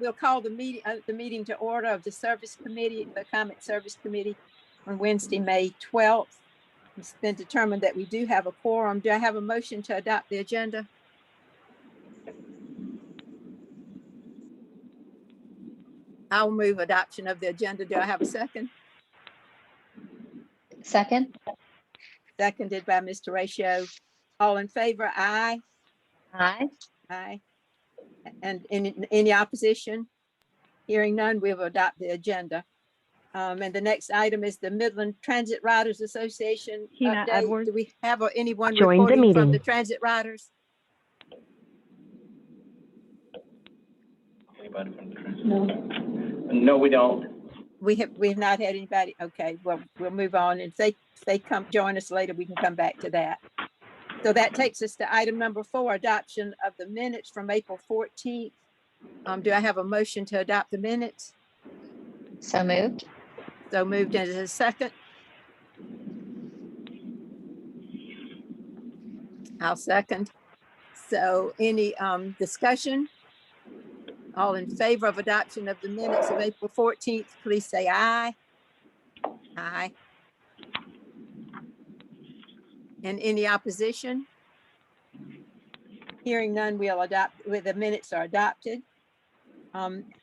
we'll call the meeting to order of the Service Committee, the Comment Service Committee on Wednesday, May 12th. It's been determined that we do have a quorum. Do I have a motion to adopt the agenda? I'll move adoption of the agenda. Do I have a second? Second. Seconded by Mr. Ratio. All in favor? Aye. Aye. Aye. And any opposition? Hearing none, we will adopt the agenda. And the next item is the Midland Transit Riders Association Hina update. Edwards. Do we have anyone Join the reporting from the meeting. transit riders? Anybody from the transit? No, we don't. We have not had anybody. Okay, well, we'll move on. And if they come join us later, we can come back to that. So that takes us to item number 4, adoption of the minutes from April 14th. Do I have a motion to adopt the minutes? So moved. So moved as a second. I'll second. So any discussion? All in favor of adoption of the minutes of April 14th, please say aye. Aye. And any opposition? Hearing none, we'll adopt, the minutes are adopted.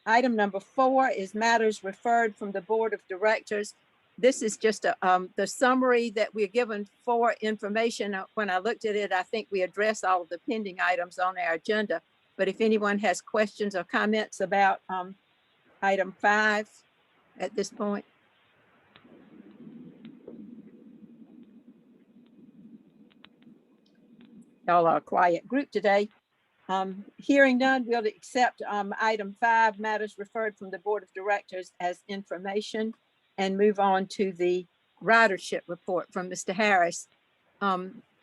Item number 4 is matters referred from the Board of Directors. This is just the summary that we're given for information. When I looked at it, I think we addressed all of the pending items on our agenda. But if anyone has questions or comments about item 5 at this point. Y'all are a quiet group today. Hearing none, we'll accept item 5, matters referred from the Board of Directors as information, and move on to the ridership report from Mr. Harris.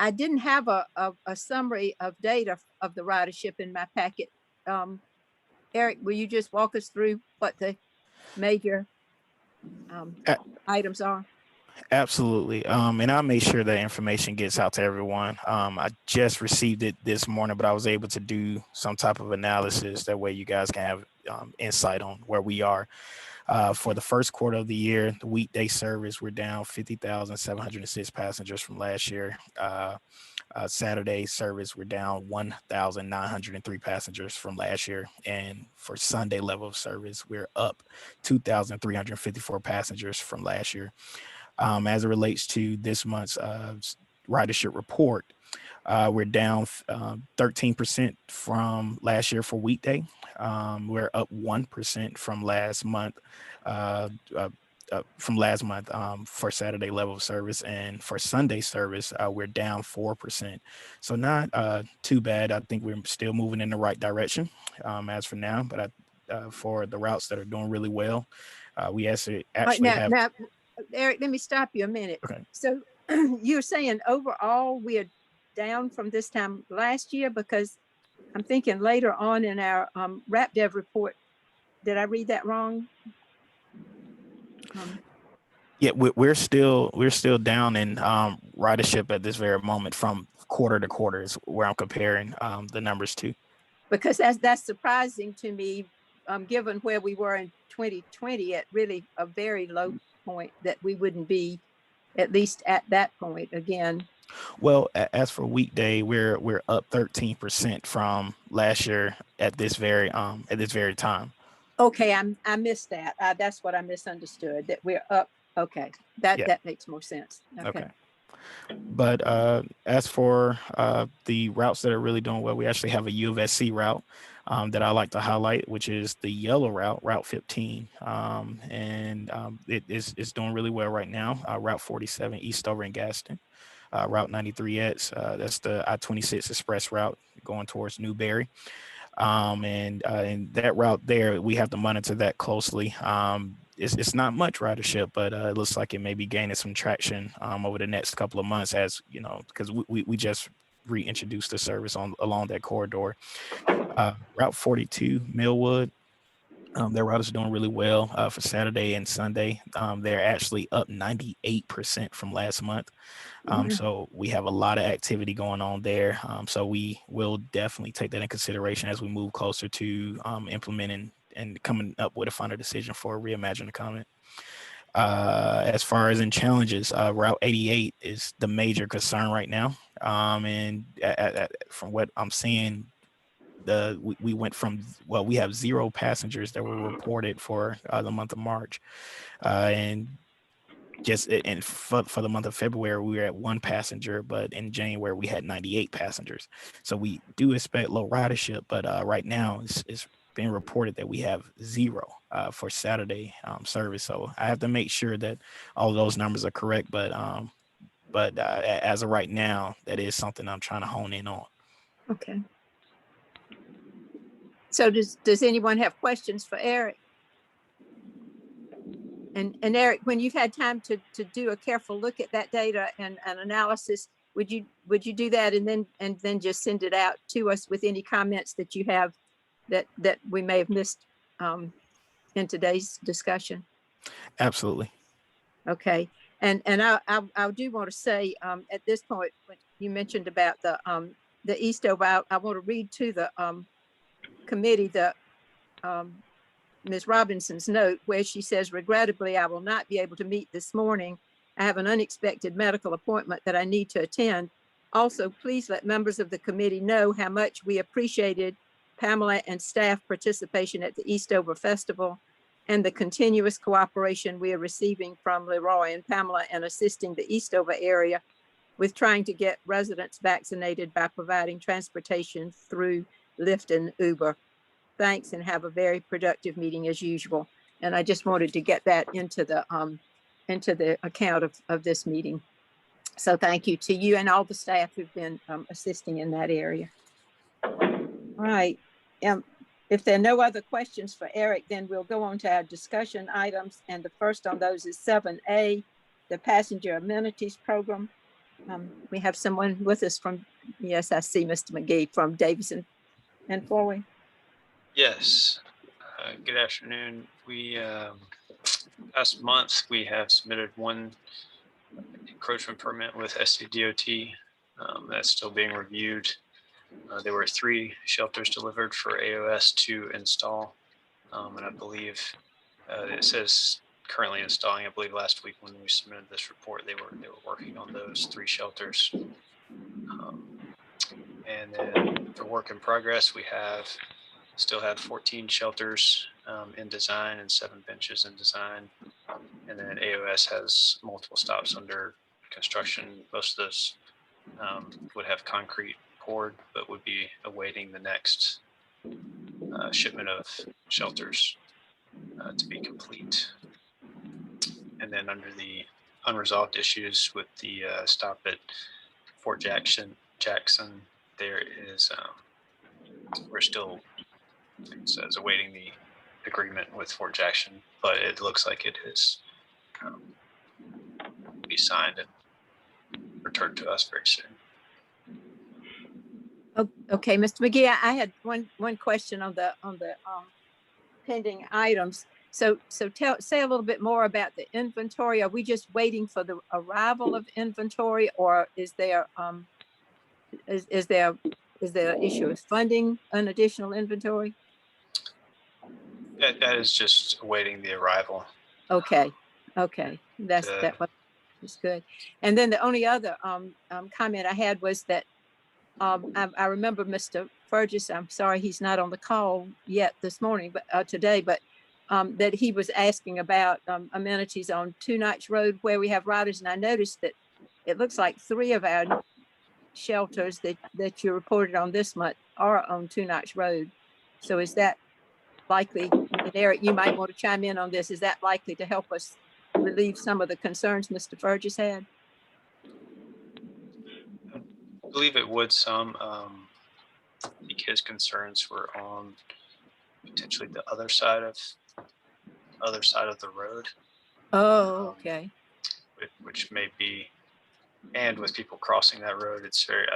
I didn't have a summary of data of the ridership in my packet. Eric, will you just walk us through what the major items are? Absolutely. And I'll make sure that information gets out to everyone. I just received it this morning, but I was able to do some type of analysis. That way you guys can have insight on where we are. For the first quarter of the year, the weekday service, we're down 50,706 passengers from last year. Saturday service, we're down 1,903 passengers from last year. And for Sunday level of service, we're up 2,354 passengers from last year. As it relates to this month's ridership report, we're down 13% from last year for weekday. We're up 1% from last month. For Saturday level of service, and for Sunday service, we're down 4%. So not too bad. I think we're still moving in the right direction as for now. But for the routes that are doing really well, we actually have. Now, Eric, let me stop you a minute. Okay. So you're saying overall we are down from this time last year, because I'm thinking later on in our RapDev report, did I read that wrong? Yeah, we're still down in ridership at this very moment from quarter to quarter is where I'm comparing the numbers to. Because that's surprising to me, given where we were in 2020 at really a very low point, that we wouldn't be at least at that point again. Well, as for weekday, we're up 13% from last year at this very time. Okay, I missed that. That's what I misunderstood, that we're up. Okay, that makes more sense. Okay. But as for the routes that are really doing well, we actually have a U of SC route that I like to highlight, which is the yellow route, Route 15. It's doing really well right now. Route 47, Eastover and Gaston. Route 93X, that's the I-26 express route going towards Newberry. And that route there, we have to monitor that closely. It's not much ridership, but it looks like it may be gaining some traction over the next couple of months, as you know, because we just reintroduced the service along that corridor. Route 42, Millwood, their route is doing really well for Saturday and Sunday. They're actually up 98% from last month. So we have a lot of activity going on there. So we will definitely take that in consideration as we move closer to implementing and coming up with a final decision for Reimagine the Comment. As far as in challenges, Route 88 is the major concern right now. And from what I'm seeing, we went from, well, we have 0 passengers that were reported for the month of March, and for the month of February we were at 1 passenger, but in January we had 98 passengers. So we do expect low ridership, but right now it's being reported that we have 0 for Saturday service. So I have to make sure that all of those numbers are correct, but as of right now, that is something I'm trying to hone in on. Okay. So does anyone have questions for Eric? And Eric, when you've had time to do a careful look at that data and analysis, would you do that and then just send it out to us with any comments that you have that we may have missed in today's discussion? Absolutely. Okay. And I do want to say at this point, when you mentioned about the Eastover, I want to read to the committee Ms. Robinson's note where she says, regrettably, I will not be able to meet this morning. I have an unexpected medical appointment that I need to attend. Also, please let members of the committee know how much we appreciated Pamela and staff participation at the Eastover Festival and the continuous cooperation we are receiving from Leroy and Pamela in assisting the Eastover area with trying to get residents vaccinated by providing transportation through Lyft and Uber. Thanks, and have a very productive meeting as usual. And I just wanted to get that into the account of this meeting. So thank you to you and all the staff who've been assisting in that area. All right. If there are no other questions for Eric, then we'll go on to our discussion items. And the first on those is 7A, the Passenger Amenities Program. We have someone with us from, yes, I see Mr. McGee from Davison and Floyd. Yes. Good afternoon. We last month we have submitted 1 encroachment permit with SCDOT. That's still being reviewed. There were 3 shelters delivered for AOS to install, and I believe it says currently installing. I believe last week when we submitted this report, they were working on those 3 shelters. And then for work in progress, we still have 14 shelters in design and 7 benches in design. And then AOS has multiple stops under construction. Most of those would have concrete poured, but would be awaiting the next shipment of shelters to be complete. And then under the unresolved issues with the stop at Fort Jackson, there is, we're still, it says, awaiting the agreement with Fort Jackson, but it looks like it is be signed and returned to us very soon. Okay, Mr. McGee, I had one question on the pending items. So say a little bit more about the inventory. Are we just waiting for the arrival of inventory, or is there is there an issue of funding an additional inventory? That is just awaiting the arrival. Okay, that was good. And then the only other comment I had was that I remember Mr. Fergus, I'm sorry he's not on the call yet this morning, but today, but that he was asking about amenities on Two Notch Road where we have riders. And I noticed that it looks like 3 of our shelters that you reported on this month are on Two Notch Road. So is that likely, and Eric, you might want to chime in on this, is that likely to help us relieve some of the concerns Mr. Fergus had? I believe it would some. I think his concerns were on potentially the other side of the road. Oh, okay. Which may be, and with people crossing that road, it's very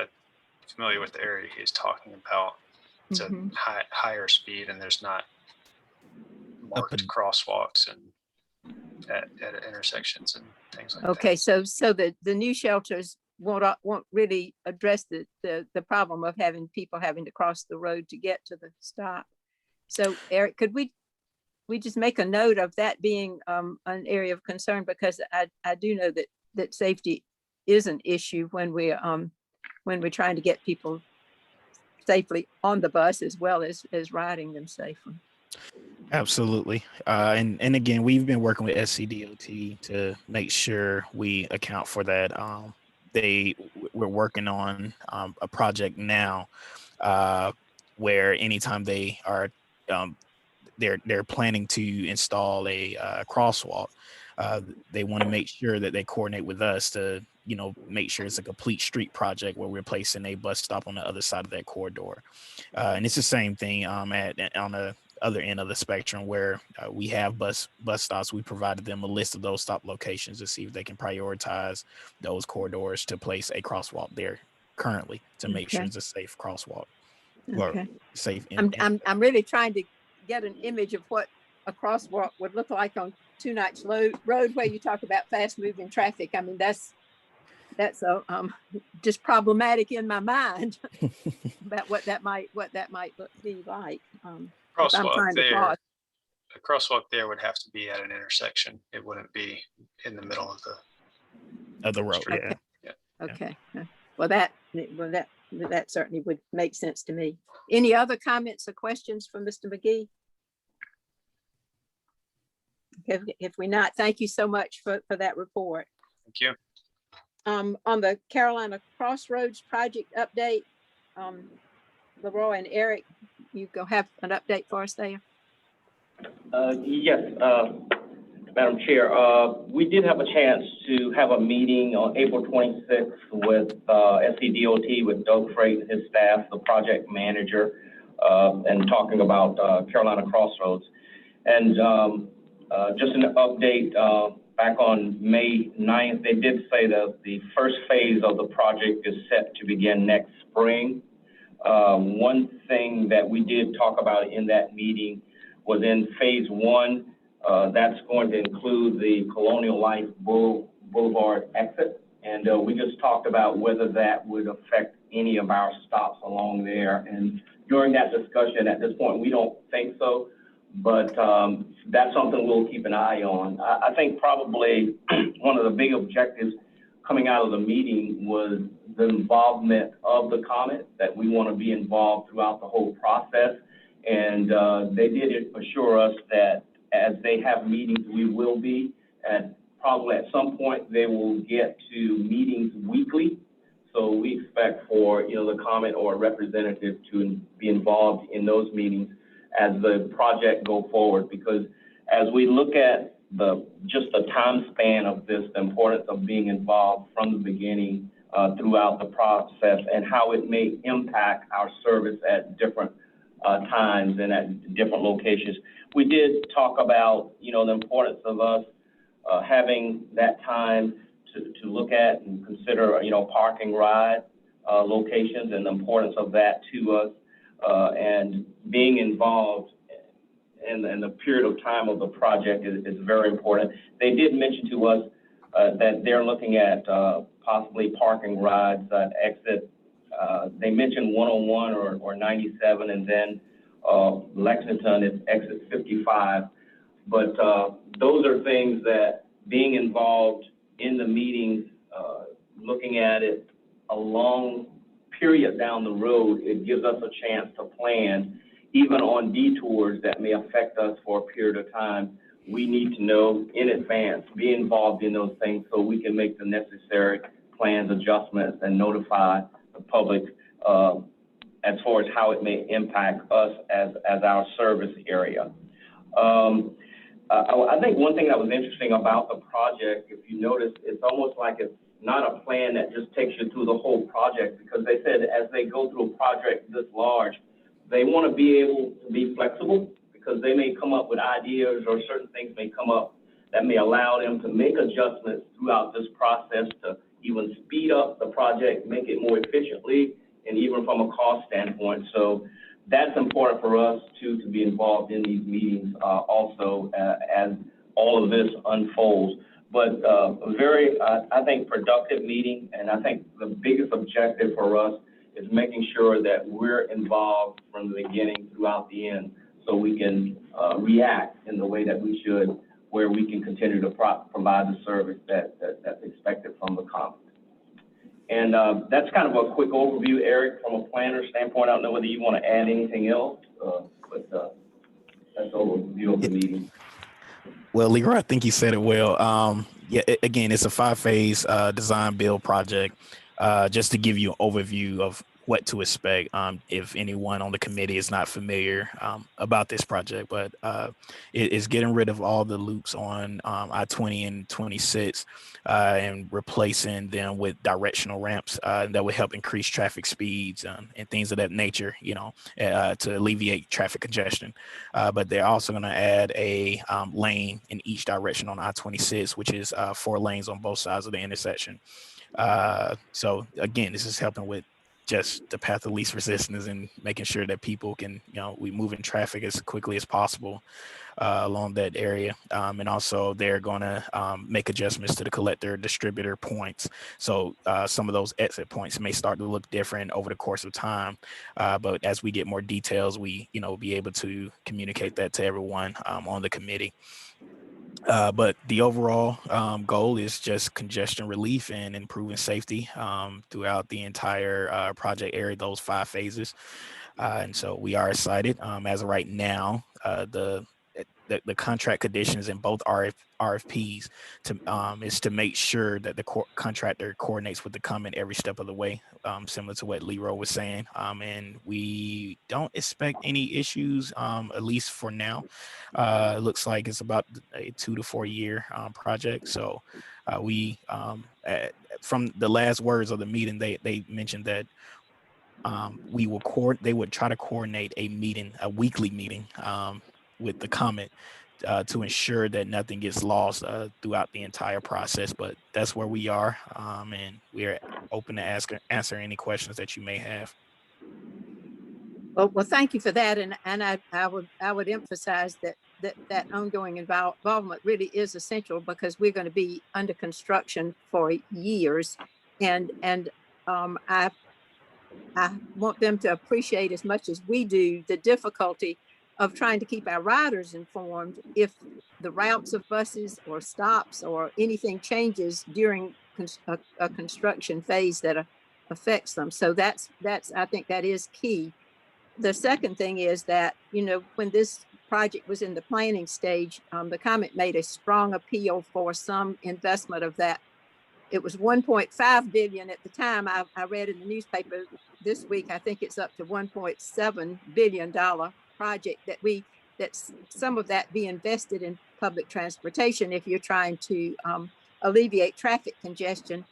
familiar with the area he's talking about. It's a higher speed, and there's not marked crosswalks and at intersections and things like that. Okay, so the new shelters won't really address the problem of having people having to cross the road to get to the stop. So Eric, could we we just make a note of that being an area of concern, because I do know that safety is an issue when we're trying to get people safely on the bus as well as riding them safely. Absolutely. And again, we've been working with SCDOT to make sure we account for that. We're working on a project now where anytime they are they're planning to install a crosswalk, they want to make sure that they coordinate with us to make sure it's a complete street project where we're placing a bus stop on the other side of that corridor. And it's the same thing on the other end of the spectrum where we have bus stops. We provided them a list of those stop locations to see if they can prioritize those corridors to place a crosswalk there currently to make sure it's a safe crosswalk. Okay. Safe. I'm really trying to get an image of what a crosswalk would look like on Two Notch Road where you talk about fast moving traffic. I mean, that's just problematic in my mind about what that might be like. If I'm trying to cross. A crosswalk there would have to be at an intersection. It wouldn't be in the middle of the road. street. Okay. Yeah. Okay. Well, that certainly would make sense to me. Any other comments or questions from Mr. McGee? If we not, thank you so much for that report. Thank you. On the Carolina Crossroads project update, Leroy and Eric, you go have an update for us there. Yes, Madam Chair, we did have a chance to have a meeting on April 26th with SCDOT, with Doug Freight and his staff, the project manager, and talking about Carolina Crossroads. And just an update, back on May 9th, they did say that the first phase of the project is set to begin next spring. One thing that we did talk about in that meeting was in phase one, that's going to include the Colonial Life Boulevard exit. And we just talked about whether that would affect any of our stops along there. And during that discussion, at this point, we don't think so, but that's something we'll keep an eye on. I think probably one of the big objectives coming out of the meeting was the involvement of the comment, that we want to be involved throughout the whole process. And they did assure us that as they have meetings, we will be, and probably at some point they will get to meetings weekly. So we expect for the comment or a representative to be involved in those meetings as the project go forward, because as we look at just the time span of this, the importance of being involved from the beginning throughout the process and how it may impact our service at different times and at different locations. We did talk about, the importance of us having that time to look at and consider, parking ride locations and the importance of that to us, and being involved in the period of time of the project is very important. They did mention to us that they're looking at possibly parking rides at exit. They mentioned 101 or 97, and then Lexington is exit 55. But those are things that being involved in the meetings, looking at it a long period down the road, it gives us a chance to plan, even on detours that may affect us for a period of time. We need to know in advance, be involved in those things so we can make the necessary plans, adjustments, and notify the public as far as how it may impact us as our service area. I think one thing that was interesting about the project, if you notice, it's almost like it's not a plan that just takes you through the whole project, because they said as they go through a project this large, they want to be able to be flexible, because they may come up with ideas or certain things may come up that may allow them to make adjustments throughout this process to even speed up the project, make it more efficiently, and even from a cost standpoint. So that's important for us to be involved in these meetings also as all of this unfolds. But a very, I think, productive meeting, and I think the biggest objective for us is making sure that we're involved from the beginning throughout the end, so we can react in the way that we should, where we can continue to provide the service that's expected from the common. And that's kind of a quick overview, Eric, from a planner standpoint. I don't know whether you want to add anything else, but that's an overview of the meeting. Well, Leroy, I think you said it well. Yeah, again, it's a 5-phase design build project. Just to give you an overview of what to expect, if anyone on the committee is not familiar about this project, but it is getting rid of all the loops on I-20 and 26 and replacing them with directional ramps that would help increase traffic speeds and things of that nature, you know, to alleviate traffic congestion. But they're also going to add a lane in each direction on I-26, which is 4 lanes on both sides of the intersection. So again, this is helping with just the path of least resistance and making sure that people can, you know, we move in traffic as quickly as possible along that area. And also they're going to make adjustments to the collector distributor points. So some of those exit points may start to look different over the course of time. But as we get more details, we, you know, be able to communicate that to everyone on the committee. But the overall goal is just congestion relief and improving safety throughout the entire project area, those 5 phases. And so we are excited. As of right now, the contract conditions in both RFPs is to make sure that the contractor coordinates with the comment every step of the way, similar to what Leroy was saying. And we don't expect any issues, at least for now. It looks like it's about a 2 to 4 year project. So we, from the last words of the meeting, they mentioned that they would try to coordinate a weekly meeting with the comment to ensure that nothing gets lost throughout the entire process. But that's where we are, and we're open to answer any questions that you may have. Well, thank you for that, and I would emphasize that ongoing involvement really is essential, because we're going to be under construction for years, and I want them to appreciate as much as we do the difficulty of trying to keep our riders informed if the routes of buses or stops or anything changes during a construction phase that affects them. So that's I think that is key. The second thing is that, you know, when this project was in the planning stage, the comment made a strong appeal for some investment of that. It was 1.5 billion at the time. I read in the newspaper this week, I think it's up to $1.7 billion project that some of that be invested in public transportation if you're trying to alleviate traffic congestion.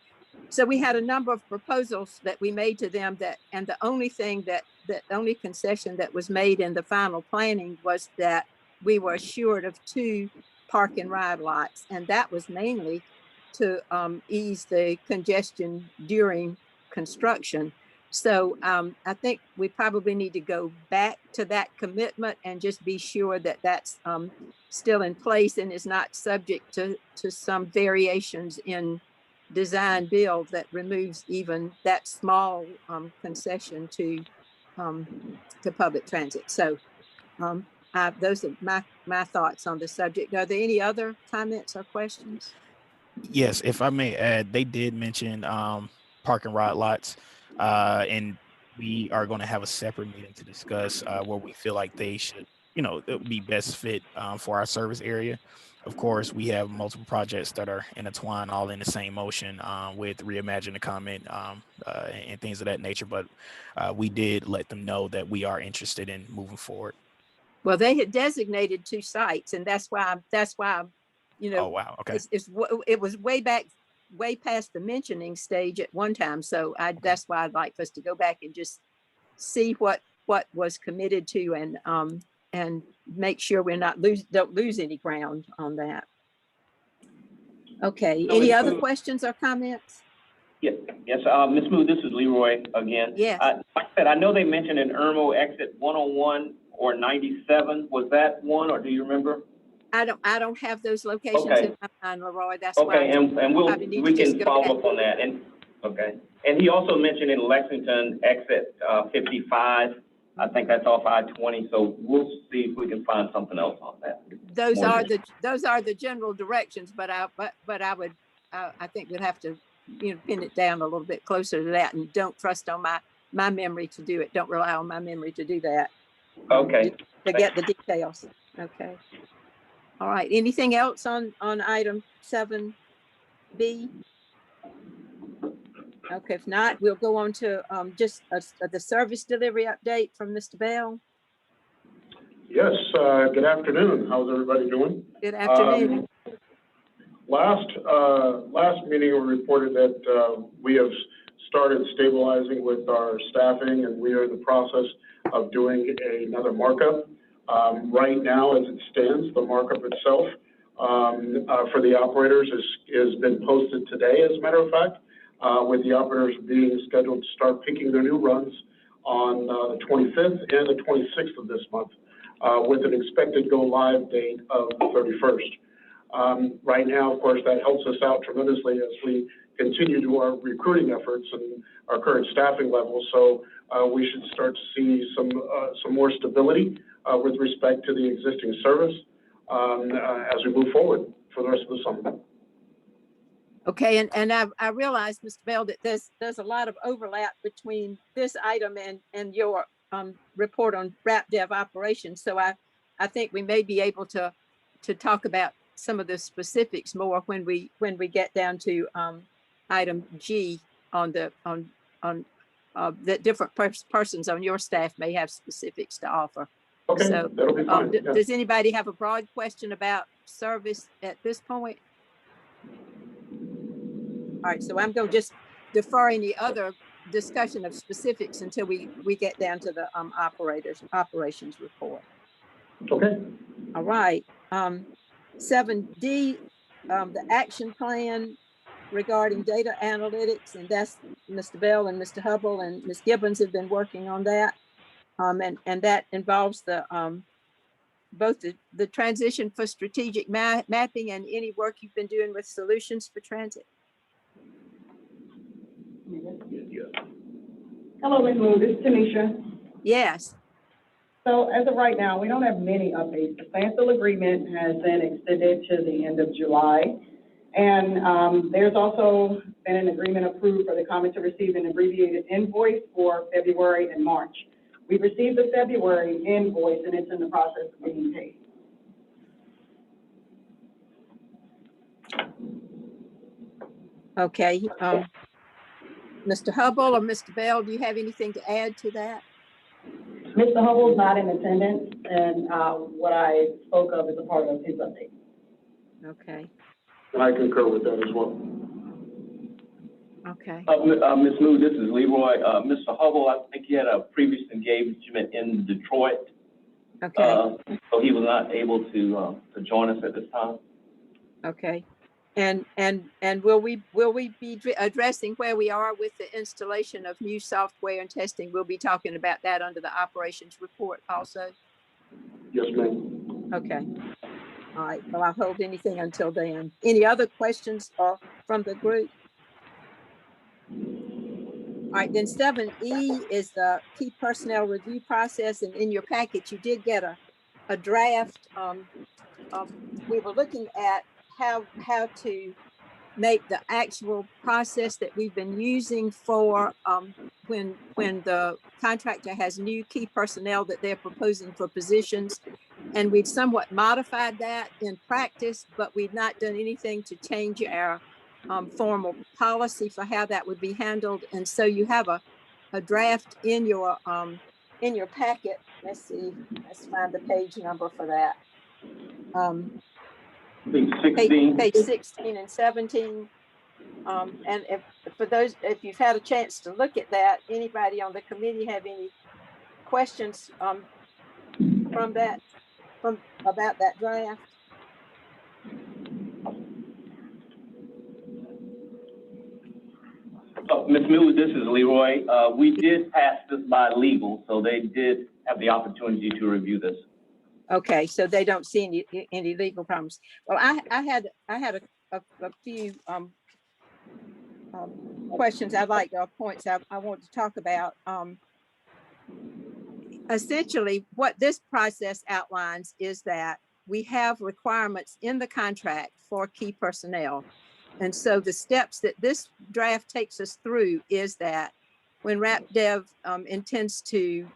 So we had a number of proposals that we made to them, and the only thing the only concession that was made in the final planning was that we were assured of 2 park and ride lots, and that was mainly to ease the congestion during construction. So I think we probably need to go back to that commitment and just be sure that that's still in place and is not subject to some variations in design build that removes even that small concession to public transit. So those are my thoughts on the subject. Are there any other comments or questions? Yes, if I may add, they did mention park and ride lots, and we are going to have a separate meeting to discuss where we feel like they should, you know, it would be best fit for our service area. Of course, we have multiple projects that are intertwined all in the same motion with Reimagine the Comment and things of that nature. But we did let them know that we are interested in moving forward. Well, they had designated 2 sites, and that's why, you know, Oh, wow. Okay. It was way past the mentioning stage at one time. So that's why I'd like us to go back and just see what was committed to, and make sure we're don't lose any ground on that. Okay, any other questions or comments? Yes, Ms. Smooth, this is Leroy again. Yes. Like I said, I know they mentioned in Irmo exit 101 or 97. Was that one, or do you remember? I don't have those locations in my mind, Leroy. That's okay, why and we can follow up on that. And okay, and he also mentioned in Lexington exit 55 I think that's off I-20, so we'll see if we can find something else on that. Those More are than- the general directions, but I would, I think we'd have to, pin it down a little bit closer to that, and don't trust on my memory to do it. Don't rely on my memory to do that. Okay. To get the details. Okay. All right. Anything else on item 7B? Okay, if not, we'll go on to just the service delivery update from Mr. Bell. Yes, good afternoon. How's everybody doing? Good afternoon. Last meeting, we reported that we have started stabilizing with our staffing, and we are in the process of doing another markup. Right now, as it stands, the markup itself for the operators has been posted today, as a matter of fact, with the operators being scheduled to start picking their new runs on the 25th and the 26th of this month, with an expected go live date of the 31st. Right now, of course, that helps us out tremendously as we continue to our recruiting efforts and our current staffing levels. So we should start to see some more stability with respect to the existing service as we move forward for the rest of the summer. Okay, and I realize, Mr. Bell, that there's a lot of overlap between this item and your report on RAP Dev operations. So I think we may be able to talk about some of the specifics more when we get down to item G on that different persons on your staff may have specifics to offer. Okay, So, that'll be fine. Yeah. Does anybody have a broad question about service at this point? All right, so I'm going to just defer any other discussion of specifics until we get down to the operations report. Okay. All right. 7D, the action plan regarding data analytics, and that's Mr. Bell and Mr. Hubble and Ms. Gibbons have been working on that. And that involves the both the transition for strategic mapping and any work you've been doing with solutions for transit. Hello, Ms. Moon, this is Tanisha. Yes. So as of right now, we don't have many updates. The standstill agreement has been extended to the end of July. And there's also been an agreement approved for the comment to receive an abbreviated invoice for February and March. We've received the February invoice and it's in the process of being paid. Okay. Mr. Hubble or Mr. Bell, do you have anything to add to that? Mr. Hubble's not in attendance, and what I spoke of is a part of his update. Okay. And I concur with that as well. Okay. Ms. Moon, this is Leroy. Mr. Hubble, I think he had a previous engagement in Detroit. Okay. So he was not able to join us at this time. Okay. And will we be addressing where we are with the installation of new software and testing? We'll be talking about that under the operations report also. Yes, ma'am. Okay. All right. Well, I'll hold anything until then. Any other questions from the group? All right, then 7E is the key personnel review process, and in your package, you did get a draft. We were looking at how to make the actual process that we've been using for when the contractor has new key personnel that they're proposing for positions. And we've somewhat modified that in practice, but we've not done anything to change our formal policy for how that would be handled. And so you have a draft in your packet. Let's see, let's find the page number for that. Page 16 and 17. And if you've had a chance to look at that, anybody on the committee have any questions about that draft? Ms. Moon, this is Leroy. We did pass this by legal, so they did have the opportunity to review this. Okay, so they don't see any legal problems. Well, I had a few questions I'd like, points I want to talk about. essentially what this process outlines is that we have requirements in the contract for key personnel. And so the steps that this draft takes us through is that when RapDev intends to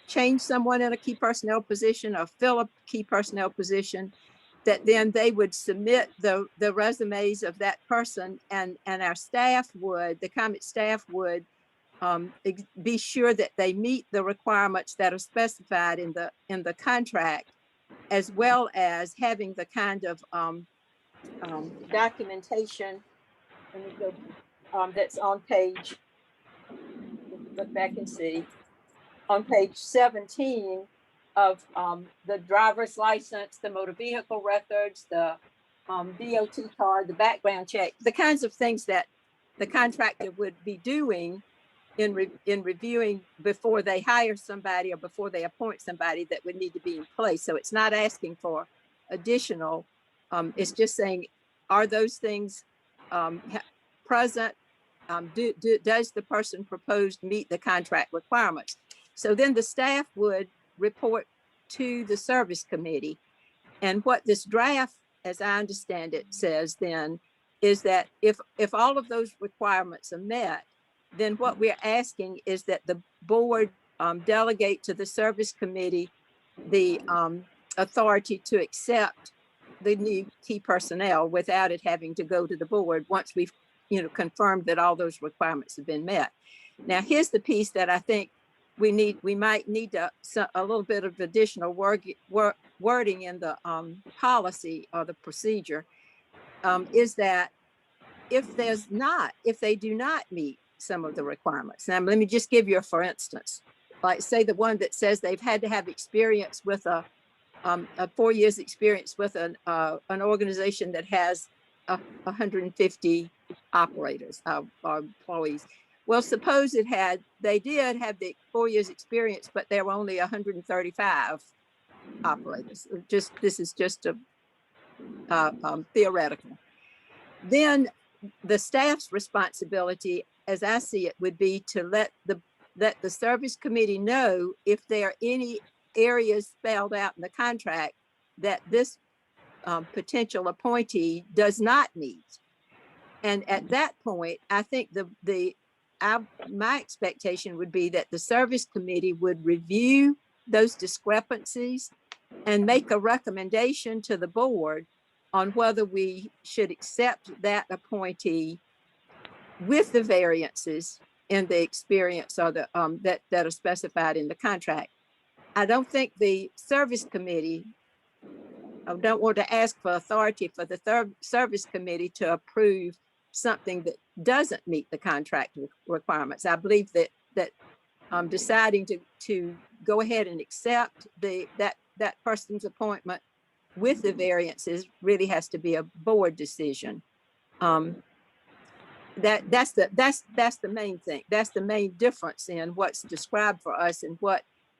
change someone in a key personnel position or fill a key personnel position, that then they would submit the resumes of that person, and our staff would, the COMET staff would be sure that they meet the requirements that are specified in the contract, as well as having the kind of documentation, let me go, that's on page, look back and see, on page 17 of the driver's license, the motor vehicle records, the DOT card, the background check, the kinds of things that the contractor would be doing in reviewing before they hire somebody or before they appoint somebody that would need to be in place. So it's not asking for additional, it's just saying, are those things present? Does the person proposed meet the contract requirements? So then the staff would report to the service committee. And what this draft, as I understand it, says then is that if all of those requirements are met, then what we're asking is that the board delegate to the service committee the authority to accept the new key personnel without it having to go to the board once we've confirmed that all those requirements have been met. Now, here's the piece that I think we might need a little bit of additional wording in the policy or the procedure, is that if they do not meet some of the requirements. Now, let me just give you a for instance, like say the one that says they've had to have experience with a 4 years experience with an organization that has 150 operators or employees. Well, suppose they did have the 4 years experience, but there were only 135 operators. This is just a theoretical. Then the staff's responsibility, as I see it, would be to let the service committee know if there are any areas spelled out in the contract that this potential appointee does not meet. And at that point, I think my expectation would be that the service committee would review those discrepancies and make a recommendation to the board on whether we should accept that appointee with the variances in the experience or the that are specified in the contract. I don't think the service committee, I don't want to ask for authority for the service committee to approve something that doesn't meet the contract requirements. I believe that deciding to go ahead and accept that person's appointment with the variances really has to be a board decision. That's the main thing. That's the main difference in what's described for us and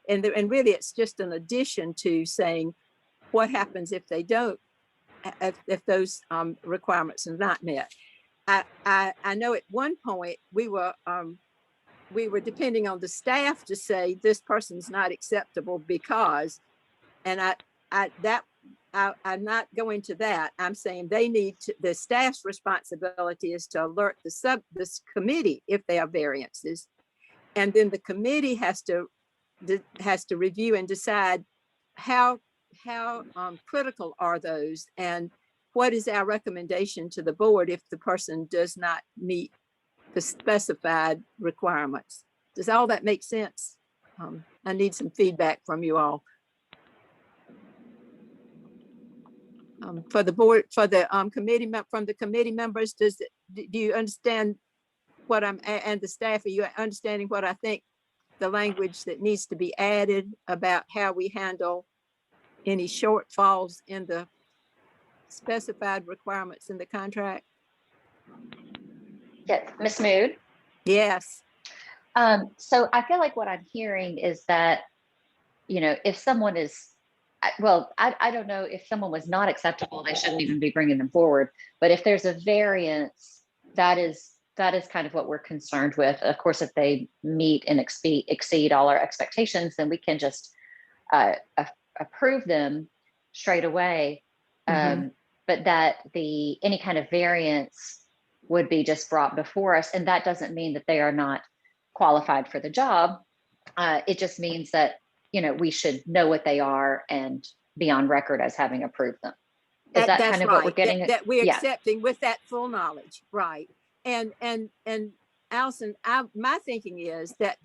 and really it's just an addition to saying what happens if they don't, if those requirements are not met. I know at one point we were depending on the staff to say this person's not acceptable because, and I'm not going to that. I'm saying the staff's responsibility is to alert this committee if there are variances. And then the committee has to review and decide how critical are those and what is our recommendation to the board if the person does not meet the specified requirements. Does all that make sense? I need some feedback from you all. For the board, for the committee members, do you understand what and the staff, are you understanding what I think the language that needs to be added about how we handle any shortfalls in the specified requirements in the contract? Yes, Ms. Mood. Yes. So I feel like what I'm hearing is that, if someone is, I don't know, if someone was not acceptable, they shouldn't even be bringing them forward. But if there's a variance, that is that is kind of what we're concerned with. Of course, if they meet and exceed all our expectations, then we can just approve them straight away. But that any kind of variance would be just brought before us. And that doesn't mean that they are not qualified for the job. It just means that, we should know what they are and be on record as having approved them. Is that That's kind of right. what we're getting? That we're Yeah. accepting with that full knowledge, right? And Allison, my thinking is that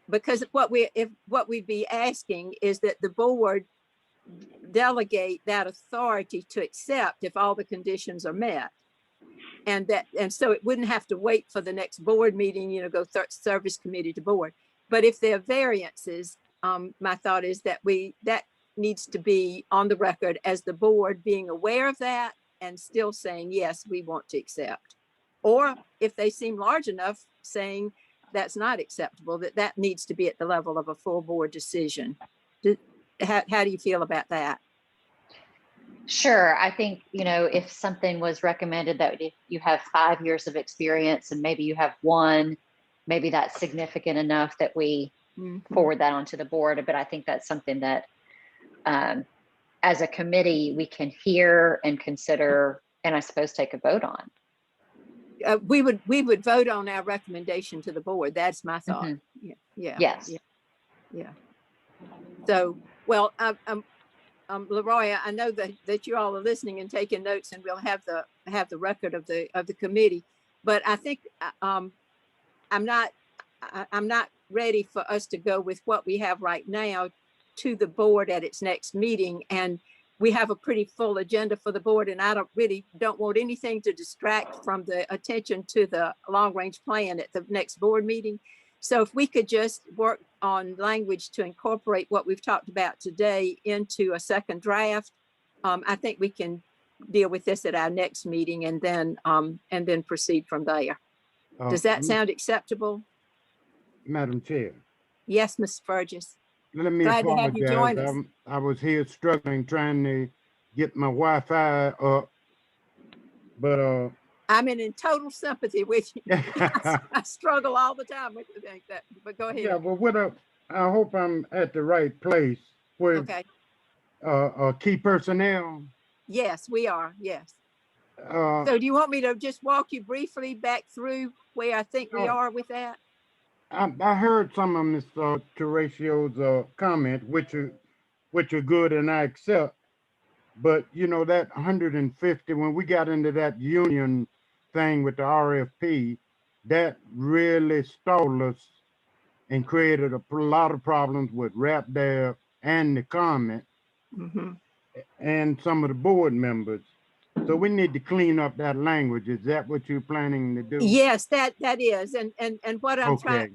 because what we'd be asking is that the board delegate that authority to accept if all the conditions are met. And so it wouldn't have to wait for the next board meeting, go service committee to board. But if there are variances, my thought is that that needs to be on the record as the board being aware of that and still saying, yes, we want to accept. Or if they seem large enough, saying that's not acceptable, that needs to be at the level of a full board decision. How do you feel about that? Sure. I think, if something was recommended that if you have 5 years of experience and maybe you have 1, maybe that's significant enough that we forward that onto the board. But I think that's something that as a committee, we can hear and consider, and I suppose take a vote on. We would vote on our recommendation to the board. That's my thought. Yeah. Yes. Yeah. So, well, Leroy, I know that you all are listening and taking notes, and we'll have the record of the committee. But I think I'm not ready for us to go with what we have right now to the board at its next meeting. And we have a pretty full agenda for the board, and I don't want anything to distract from the attention to the long range plan at the next board meeting. So if we could just work on language to incorporate what we've talked about today into a second draft, I think we can deal with this at our next meeting and then proceed from there. Does that sound acceptable? Madam Chair. Yes, Ms. Burgess. Let me Glad to have you join us. apologize. I was here struggling, trying to get my Wi-Fi up, but I'm in total sympathy with you. I struggle all the time with that, but go ahead. yeah, but I hope I'm at the right place with Okay. key personnel. Yes, we are. Yes. Uh, So do you want me to just walk you briefly back through where I think we are with that? I heard some of Ms. Teracio's comment, which are good, and I accept. But that 150, when we got into that union thing with the RFP, that really stalled us and created a lot of problems with RapDev and the comment and some of the board members. So we need to clean up that language. Is that what you're planning to do? Yes, that is. And what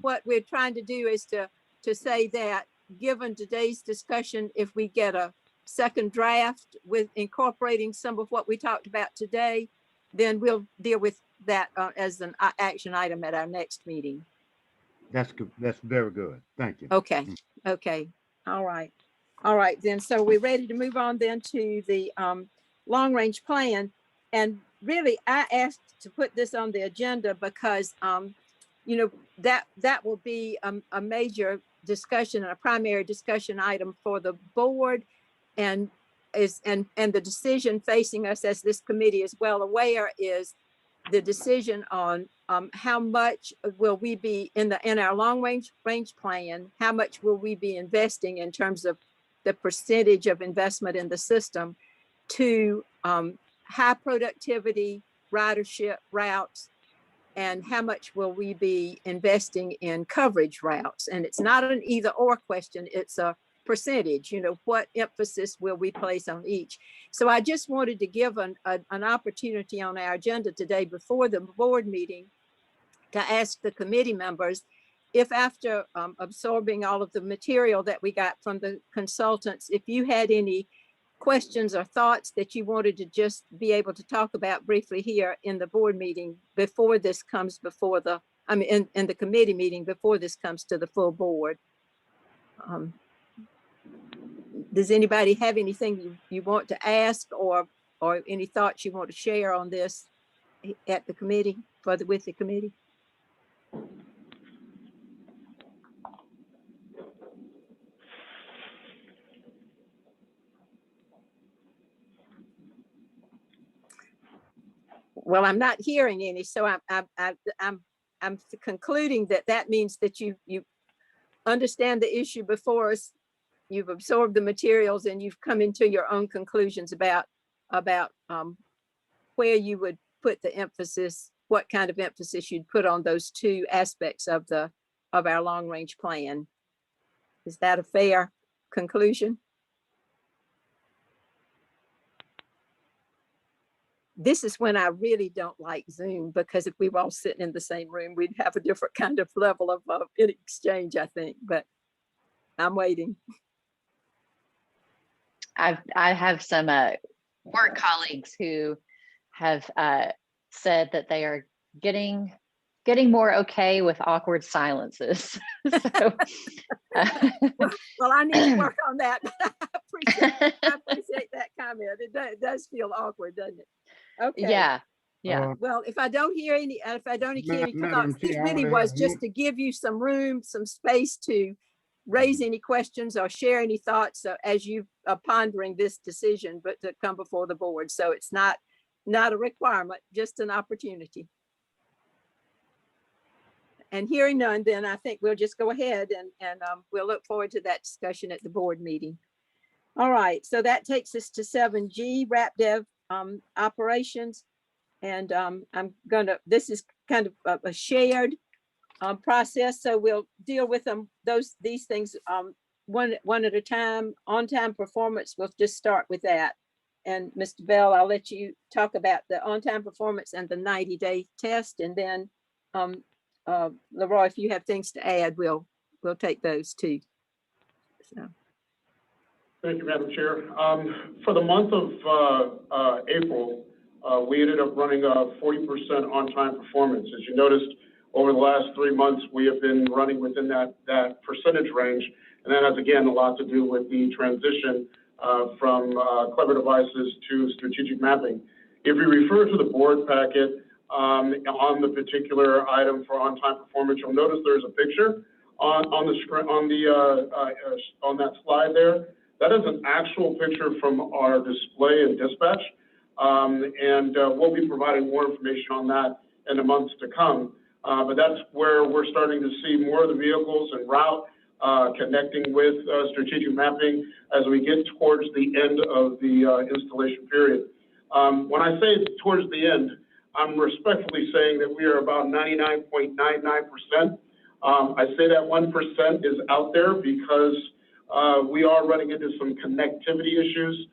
what we're trying to do is to say that given today's discussion, if we get a second draft with incorporating some of what we talked about today, then we'll deal with that as an action item at our next meeting. That's good. That's very good. Thank you. Okay. Okay. All right. Then, so we're ready to move on then to the long range plan. And really, I asked to put this on the agenda because, that will be a major discussion and a primary discussion item for the board, and the decision facing us, as this committee is well aware, is the decision on how much will we be in our long range plan, how much will we be investing in terms of the percentage of investment in the system to high productivity ridership routes, and how much will we be investing in coverage routes. And it's not an either or question, it's a percentage, what emphasis will we place on each. So I just wanted to give an opportunity on our agenda today before the board meeting to ask the committee members if, after absorbing all of the material that we got from the consultants, if you had any questions or thoughts that you wanted to just be able to talk about briefly here in the board meeting before this comes before in the committee meeting before this comes to the full board. Does anybody have anything you want to ask or any thoughts you want to share on this at the committee with the committee? Well, I'm not hearing any, so I'm concluding that means that you understand the issue before us. You've absorbed the materials and you've come into your own conclusions about where you would put the emphasis, what kind of emphasis you'd put on those two aspects of our long range plan. Is that a fair conclusion? This is when I really don't like Zoom, because if we were all sitting in the same room, we'd have a different kind of level of exchange, I think, but I'm waiting. I have some work colleagues who have said that they are getting more okay with awkward silences. So, well, I need to work on that. I appreciate that comment. It does feel awkward, doesn't it? Okay. Yeah. Well, if I don't hear any thoughts, this Chair, really was just to give you some room, some space to raise any questions or share any thoughts as you are pondering this decision, but to come before the board. So it's not a requirement, just an opportunity. And hearing none, then I think we'll just go ahead and we'll look forward to that discussion at the board meeting. All right, so that takes us to 7G, RapDev operations. And this is kind of a shared process. So we'll deal with these things one at a time. On-time performance, we'll just start with that. And Mr. Bell, I'll let you talk about the on-time performance and the 90-day test. And then Leroy, if you have things to add, we'll take those too. So. Thank you, Madam Chair. For the month of April, we ended up running a 40% on-time performance. As you noticed, over the last 3 months, we have been running within that percentage range. And that has, again, a lot to do with the transition from Clever Devices to strategic mapping. If you refer to the board packet on the particular item for on-time performance, you'll notice there's a picture on the screen on that slide there. That is an actual picture from our display and dispatch. And we'll be providing more information on that in the months to come. But that's where we're starting to see more of the vehicles en route connecting with strategic mapping as we get towards the end of the installation period. When I say towards the end, I'm respectfully saying that we are about 99.99%. I say that 1% is out there because we are running into some connectivity issues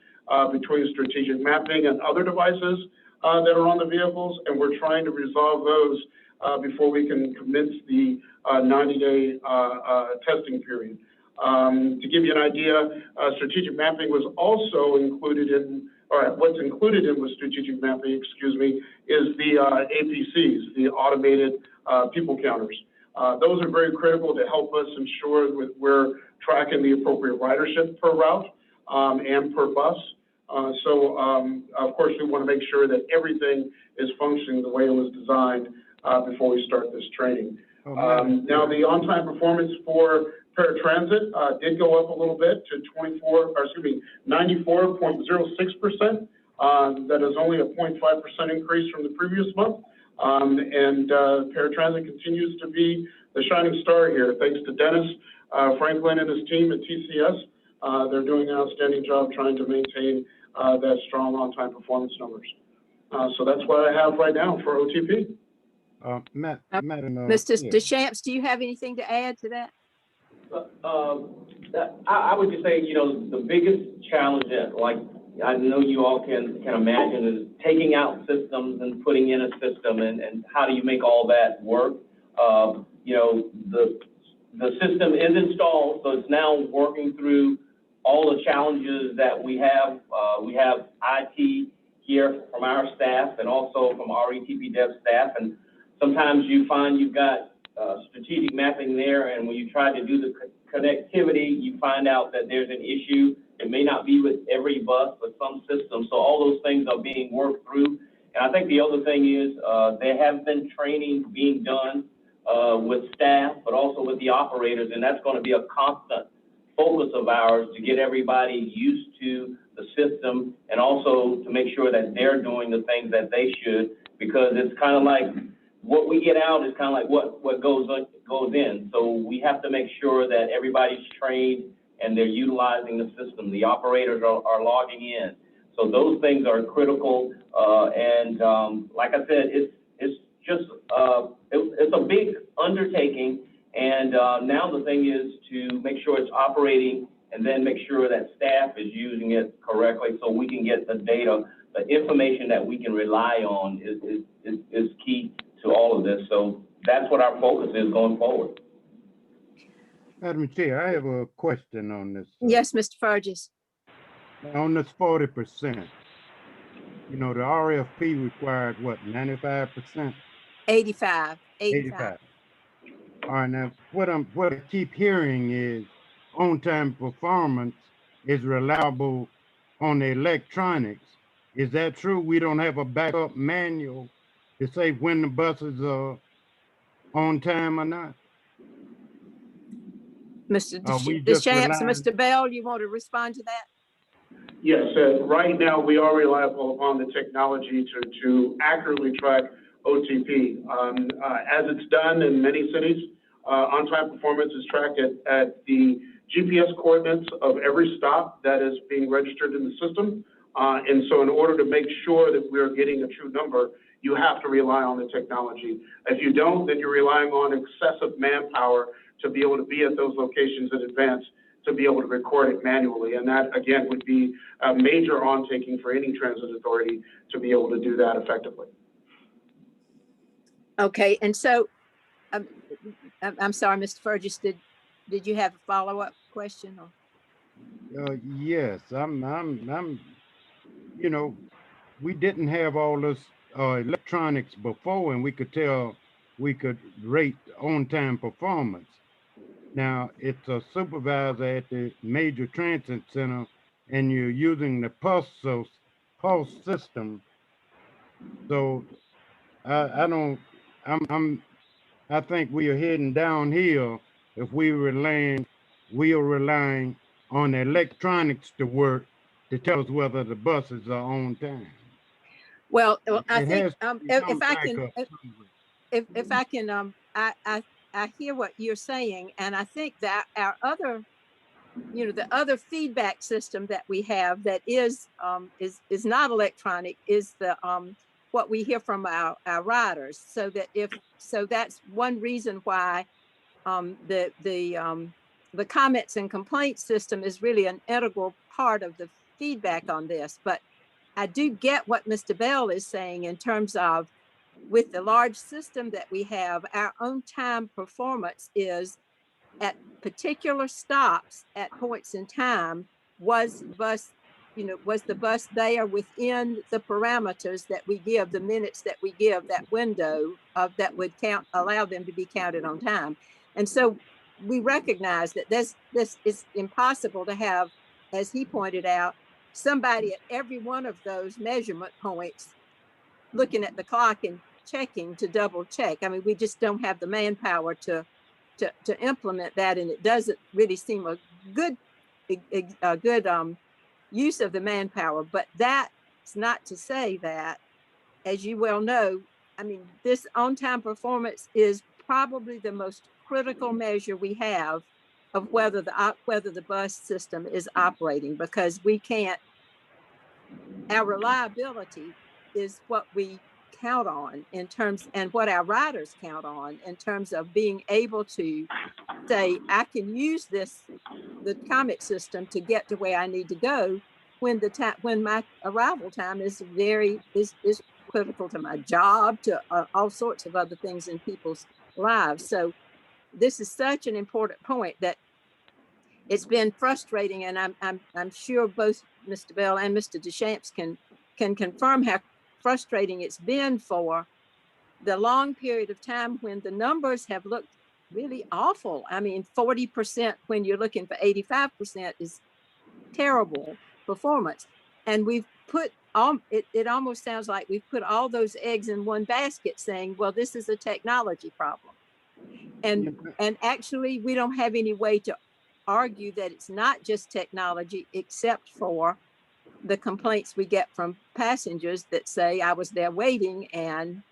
between strategic mapping and other devices that are on the vehicles, and we're trying to resolve those before we can commence the 90-day testing period. To give you an idea, strategic mapping was also included in, or what's included in with strategic mapping, excuse me, is the APCs, the automated people counters. Those are very critical to help us ensure that we're tracking the appropriate ridership per route and per bus. Of course, we want to make sure that everything is functioning the way it was designed before we start this training. Now, the on-time performance for paratransit did go up a little bit to 94.06%. That is only a 0.5% increase from the previous month. Paratransit continues to be the shining star here. Thanks to Dennis Franklin and his team at TCS. They're doing an outstanding job trying to maintain that strong on-time performance numbers. So that's what I have right now for OTP. Mr. Deschamps, do you have anything to add to that? I would just say, the biggest challenge that, like, I know you all can imagine, is taking out systems and putting in a system, and how do you make all that work? The system is installed, so it's now working through all the challenges that we have. We have IT here from our staff and also from our ETP dev staff, and sometimes you find you've got strategic mapping there, and when you try to do the connectivity, you find out that there's an issue. It may not be with every bus, but some systems. So all those things are being worked through, And I think the other thing is, there has been training being done with staff, but also with the operators, and that's going to be a constant focus of ours to get everybody used to the system and also to make sure that they're doing the things that they should, because it's kind of like what we get out is kind of like what goes in. So we have to make sure that everybody's trained and they're utilizing the system. The operators are logging in. So those things are critical. Like I said, it's just it's a big undertaking. And now the thing is to make sure it's operating and then make sure that staff is using it correctly so we can get the data, the information that we can rely on is key to all of this. So that's what our focus is going forward. Madam Chair, I have a question on this. Yes, Mr. Fergus. On this 40%, you know, the RFP required what, 95%? 85. 85. All right, now what I keep hearing is on-time performance is reliable on the electronics. Is that true? We don't have a backup manual to say when the buses are on time or not? Mr. We Deschamps, Mr. Bell, you want to respond to that? Yes, right now we are reliable upon the technology to accurately track OTP. As it's done in many cities, on-time performance is tracked at the GPS coordinates of every stop that is being registered in the system. And so in order to make sure that we're getting a true number, you have to rely on the technology. If you don't, then you're relying on excessive manpower to be able to be at those locations in advance to be able to record it manually. And that, again, would be a major on-taking for any transit authority to be able to do that effectively. Okay, and so, I'm sorry, Mr. Fergus, did you have a follow-up question? Or? Yes, I'm, you know, we didn't have all this electronics before, and we could rate on-time performance. Now, it's a supervisor at the major transit center, and you're using the pulse system. So I think we are heading downhill if we are relying on the electronics to work to tell us whether the buses are on time. Well, I think if I can, I hear what you're saying, and I think that our other, the other feedback system that we have that is not electronic is the what we hear from our riders. So that's one reason why the comments and complaints system is really an integral part of the feedback on this. But I do get what Mr. Bell is saying in terms of with the large system that we have, our own time performance is at particular stops at points in time. Was the bus there within the parameters that we give, the minutes that we give, that window of that would allow them to be counted on time? And so we recognize that this is impossible to have, as he pointed out, somebody at every one of those measurement points looking at the clock and checking to double check. I mean, we just don't have the manpower to implement that, and it doesn't really seem a good use of the manpower. But that's not to say that, as you well know, I mean, this on-time performance is probably the most critical measure we have of whether the bus system is operating, because our reliability is what we count on in terms, and what our riders count on in terms of being able to say, I can use the comet system to get to where I need to go when my arrival time is critical to my job, to all sorts of other things in people's lives. So this is such an important point that it's been frustrating, and I'm sure both Mr. Bell and Mr. Deschamps can confirm how frustrating it's been for the long period of time when the numbers have looked really awful. I mean, 40% when you're looking for 85% is terrible performance. And we've put it almost sounds like we've put all those eggs in one basket saying, well, this is a technology problem. And actually, we don't have any way to argue that it's not just technology, except for the complaints we get from passengers that say, I was there waiting and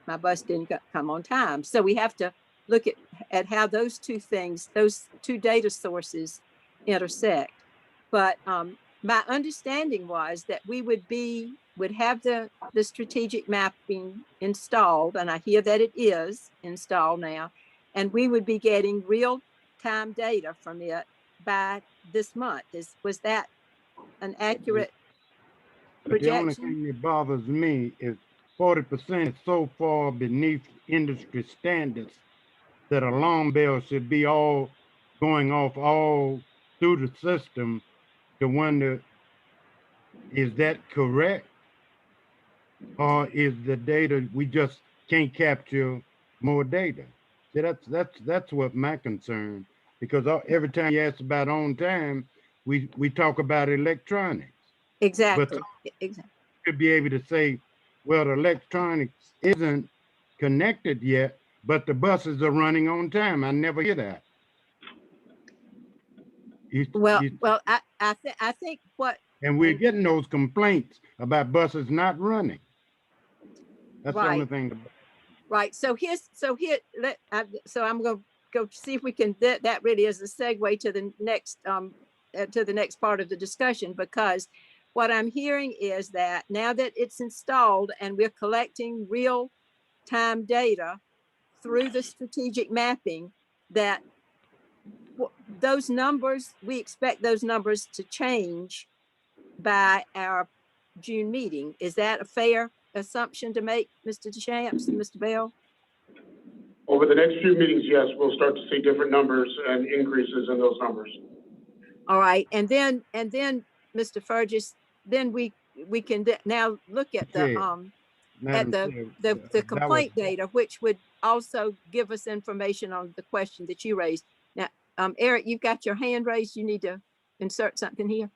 my bus didn't come on time. So we have to look at how those two things, those two data sources intersect. But my understanding was that we would have the strategic mapping installed, and I hear that it is installed now, and we would be getting real-time data from it by this month. Was that an accurate But the only projection? thing that bothers me is 40% is so far beneath industry standards that alarm bells should be all going off all through the system to wonder, is that correct? Or is the data, we just can't capture more data? See, that's what my concern, because every time you ask about on time, we talk about electronics. But Exactly. Exactly. to be able to say, well, the electronics isn't connected yet, but the buses are running on time. I never hear that. Well, I think what, and we're and getting those complaints about buses not running. That's the only right, thing. right. So I'm going to go see if we can, that really is a segue to the next part of the discussion, because what I'm hearing is that now that it's installed and we're collecting real time data through the strategic mapping, that those numbers, we expect those numbers to change by our June meeting. Is that a fair assumption to make, Mr. Deschamps and Mr. Bell? Over the next few meetings, yes, we'll start to see different numbers and increases in those numbers. All right, and then Mr. Fergus, then we can now look at the complaint data, which would also give us information on the question that you raised. Now, Eric, you've got your hand raised. You need to insert something here.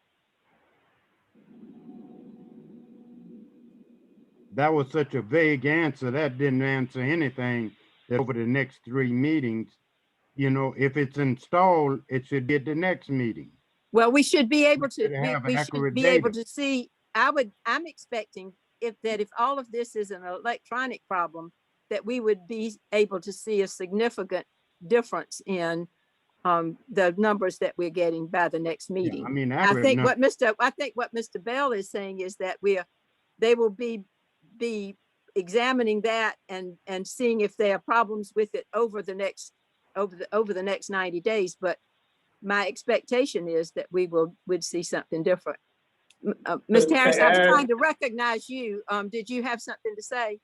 That was such a vague answer. That didn't answer anything. That over the next 3 meetings, you know, if it's installed, it should be at the next meeting. Well, we should be able to, we should be able to see, I'm expecting if all of this is an electronic problem, that we would be able to see a significant difference in the numbers that we're getting by the next meeting. Yeah, I mean, I think what Mr. Bell is saying is that they will be examining that and seeing if there are problems with it over the next 90 days. But my expectation is that would see something different. Mr. Harris, I was trying to recognize you. Did you have something to say?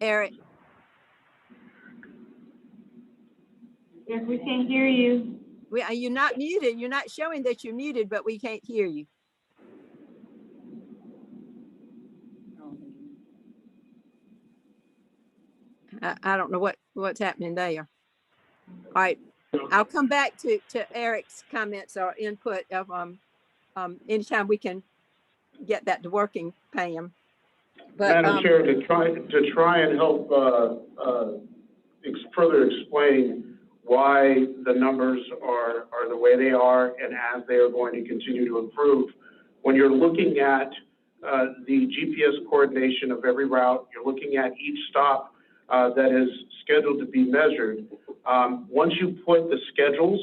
Eric? Yes, we can't hear you. You're not muted. You're not showing that you're muted, but we can't hear you. I don't know what's happening there. All right, I'll come back to Eric's comments or input of anytime we can get that to working, Pam. But Madam Chair, to try and help further explain why the numbers are the way they are and as they are going to continue to improve. When you're looking at the GPS coordination of every route, you're looking at each stop that is scheduled to be measured. Once you put the schedules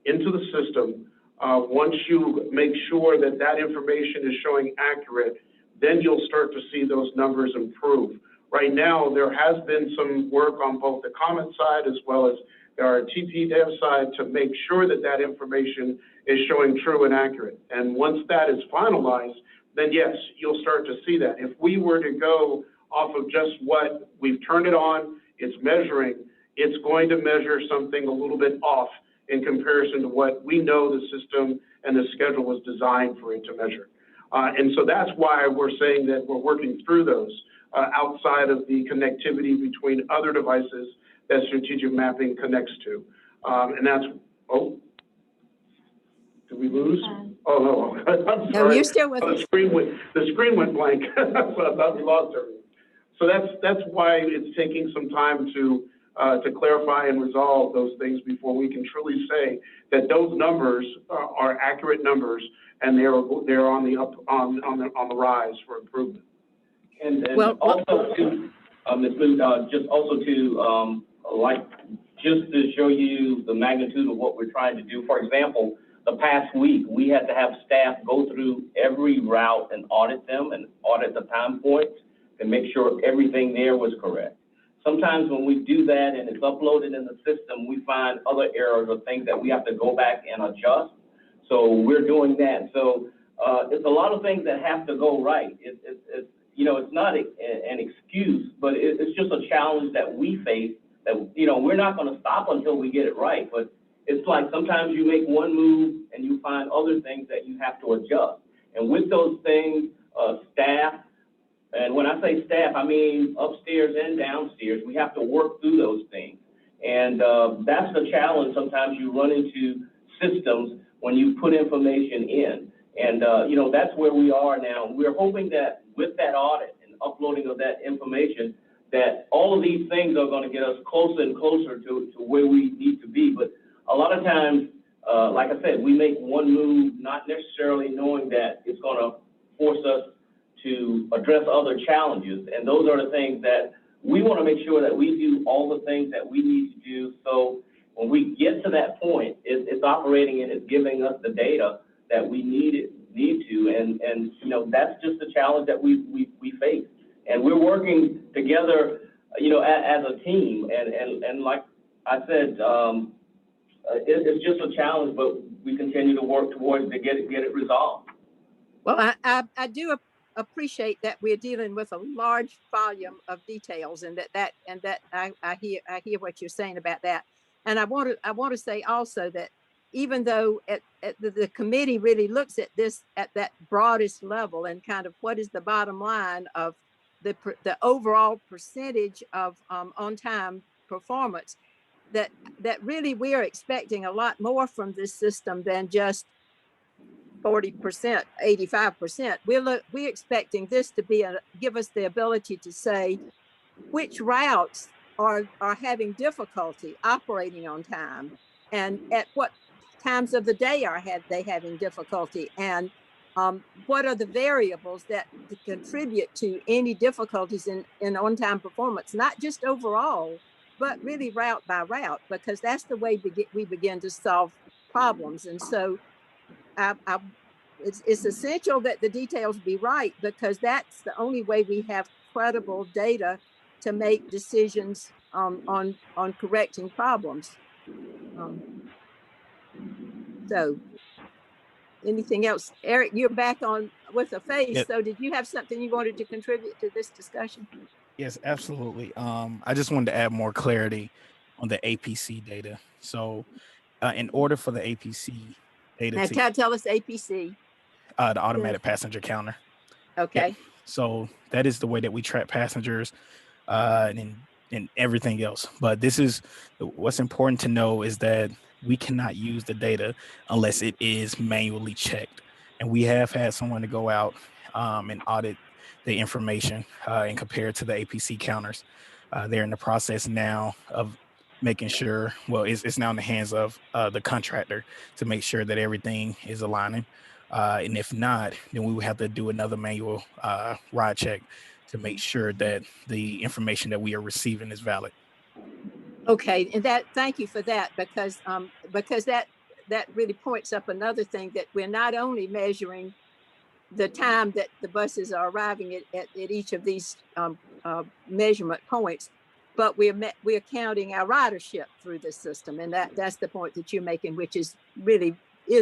into the system, once you make sure that that information is showing accurate, then you'll start to see those numbers improve. Right now, there has been some work on both the comment side as well as our TP dev side to make sure that that information is showing true and accurate. And once that is finalized, then yes, you'll start to see that. If we were to go off of just what we've turned it on, it's measuring, it's going to measure something a little bit off in comparison to what we know the system and the schedule was designed for it to measure. And so that's why we're saying that we're working through those outside of the connectivity between other devices that strategic mapping connects to. And that's, Did we lose? Um, Oh, no, I'm No, sorry. you're still with Oh, us. the screen went blank. So I thought we lost everything. So that's why it's taking some time to clarify and resolve those things before we can truly say that those numbers are accurate numbers and they're on the rise for improvement. And Well, also to, Ms. Booth, just also to, like, just to show you the magnitude of what we're trying to do. For example, the past week, we had to have staff go through every route and audit them and audit the time points and make sure everything there was correct. Sometimes when we do that and it's uploaded in the system, we find other errors or things that we have to go back and adjust. So we're doing that. So it's a lot of things that have to go right. It's you know, it's not an excuse, but it's just a challenge that we face that, you know, we're not going to stop until we get it right. But it's like sometimes you make one move and you find other things that you have to adjust. And with those things, staff, and when I say staff, I mean upstairs and downstairs, we have to work through those things. And that's the challenge sometimes you run into systems when you put information in. And, you know, that's where we are now. We're hoping that with that audit and uploading of that information, that all of these things are going to get us closer and closer to where we need to be. But a lot of times, like I said, we make one move, not necessarily knowing that it's going to force us to address other challenges. And those are the things that we want to make sure that we do all the things that we need to do. So when we get to that point, it's operating and it's giving us the data that we need to. And you know, that's just the challenge that we face. And we're working together, you know, as a team. And like I said, it's just a challenge, but we continue to work towards to get it resolved. Well, I do appreciate that we're dealing with a large volume of details, and that I hear what you're saying about that. And I want to say also that even though the committee really looks at this at that broadest level and kind of what is the bottom line of the overall percentage of on-time performance, that really we are expecting a lot more from this system than just 40%, 85%. We're expecting this to give us the ability to say which routes are having difficulty operating on time, and at what times of the day are they having difficulty, and what are the variables that contribute to any difficulties in on-time performance, not just overall, but really route by route, because that's the way we begin to solve problems. And so it's essential that the details be right, because that's the only way we have credible data to make decisions on correcting problems. So anything else? Eric, you're back on with a face. Yep. So did you have something you wanted to contribute to this discussion? Yes, absolutely. I just wanted to add more clarity on the APC data. So in order for the APC data Now tell us APC. The automatic passenger counter. Okay. Yep. So that is the way that we track passengers and everything else. But this is what's important to know is that we cannot use the data unless it is manually checked. And we have had someone to go out and audit the information and compare it to the APC counters. They're in the process now of making sure, well, it's now in the hands of the contractor to make sure that everything is aligning. And if not, then we would have to do another manual ride check to make sure that the information that we are receiving is valid. Okay, and thank you for that, because that really points up another thing, that we're not only measuring the time that the buses are arriving at each of these measurement points, but we're counting our ridership through this system, and that's the point that you're making, which is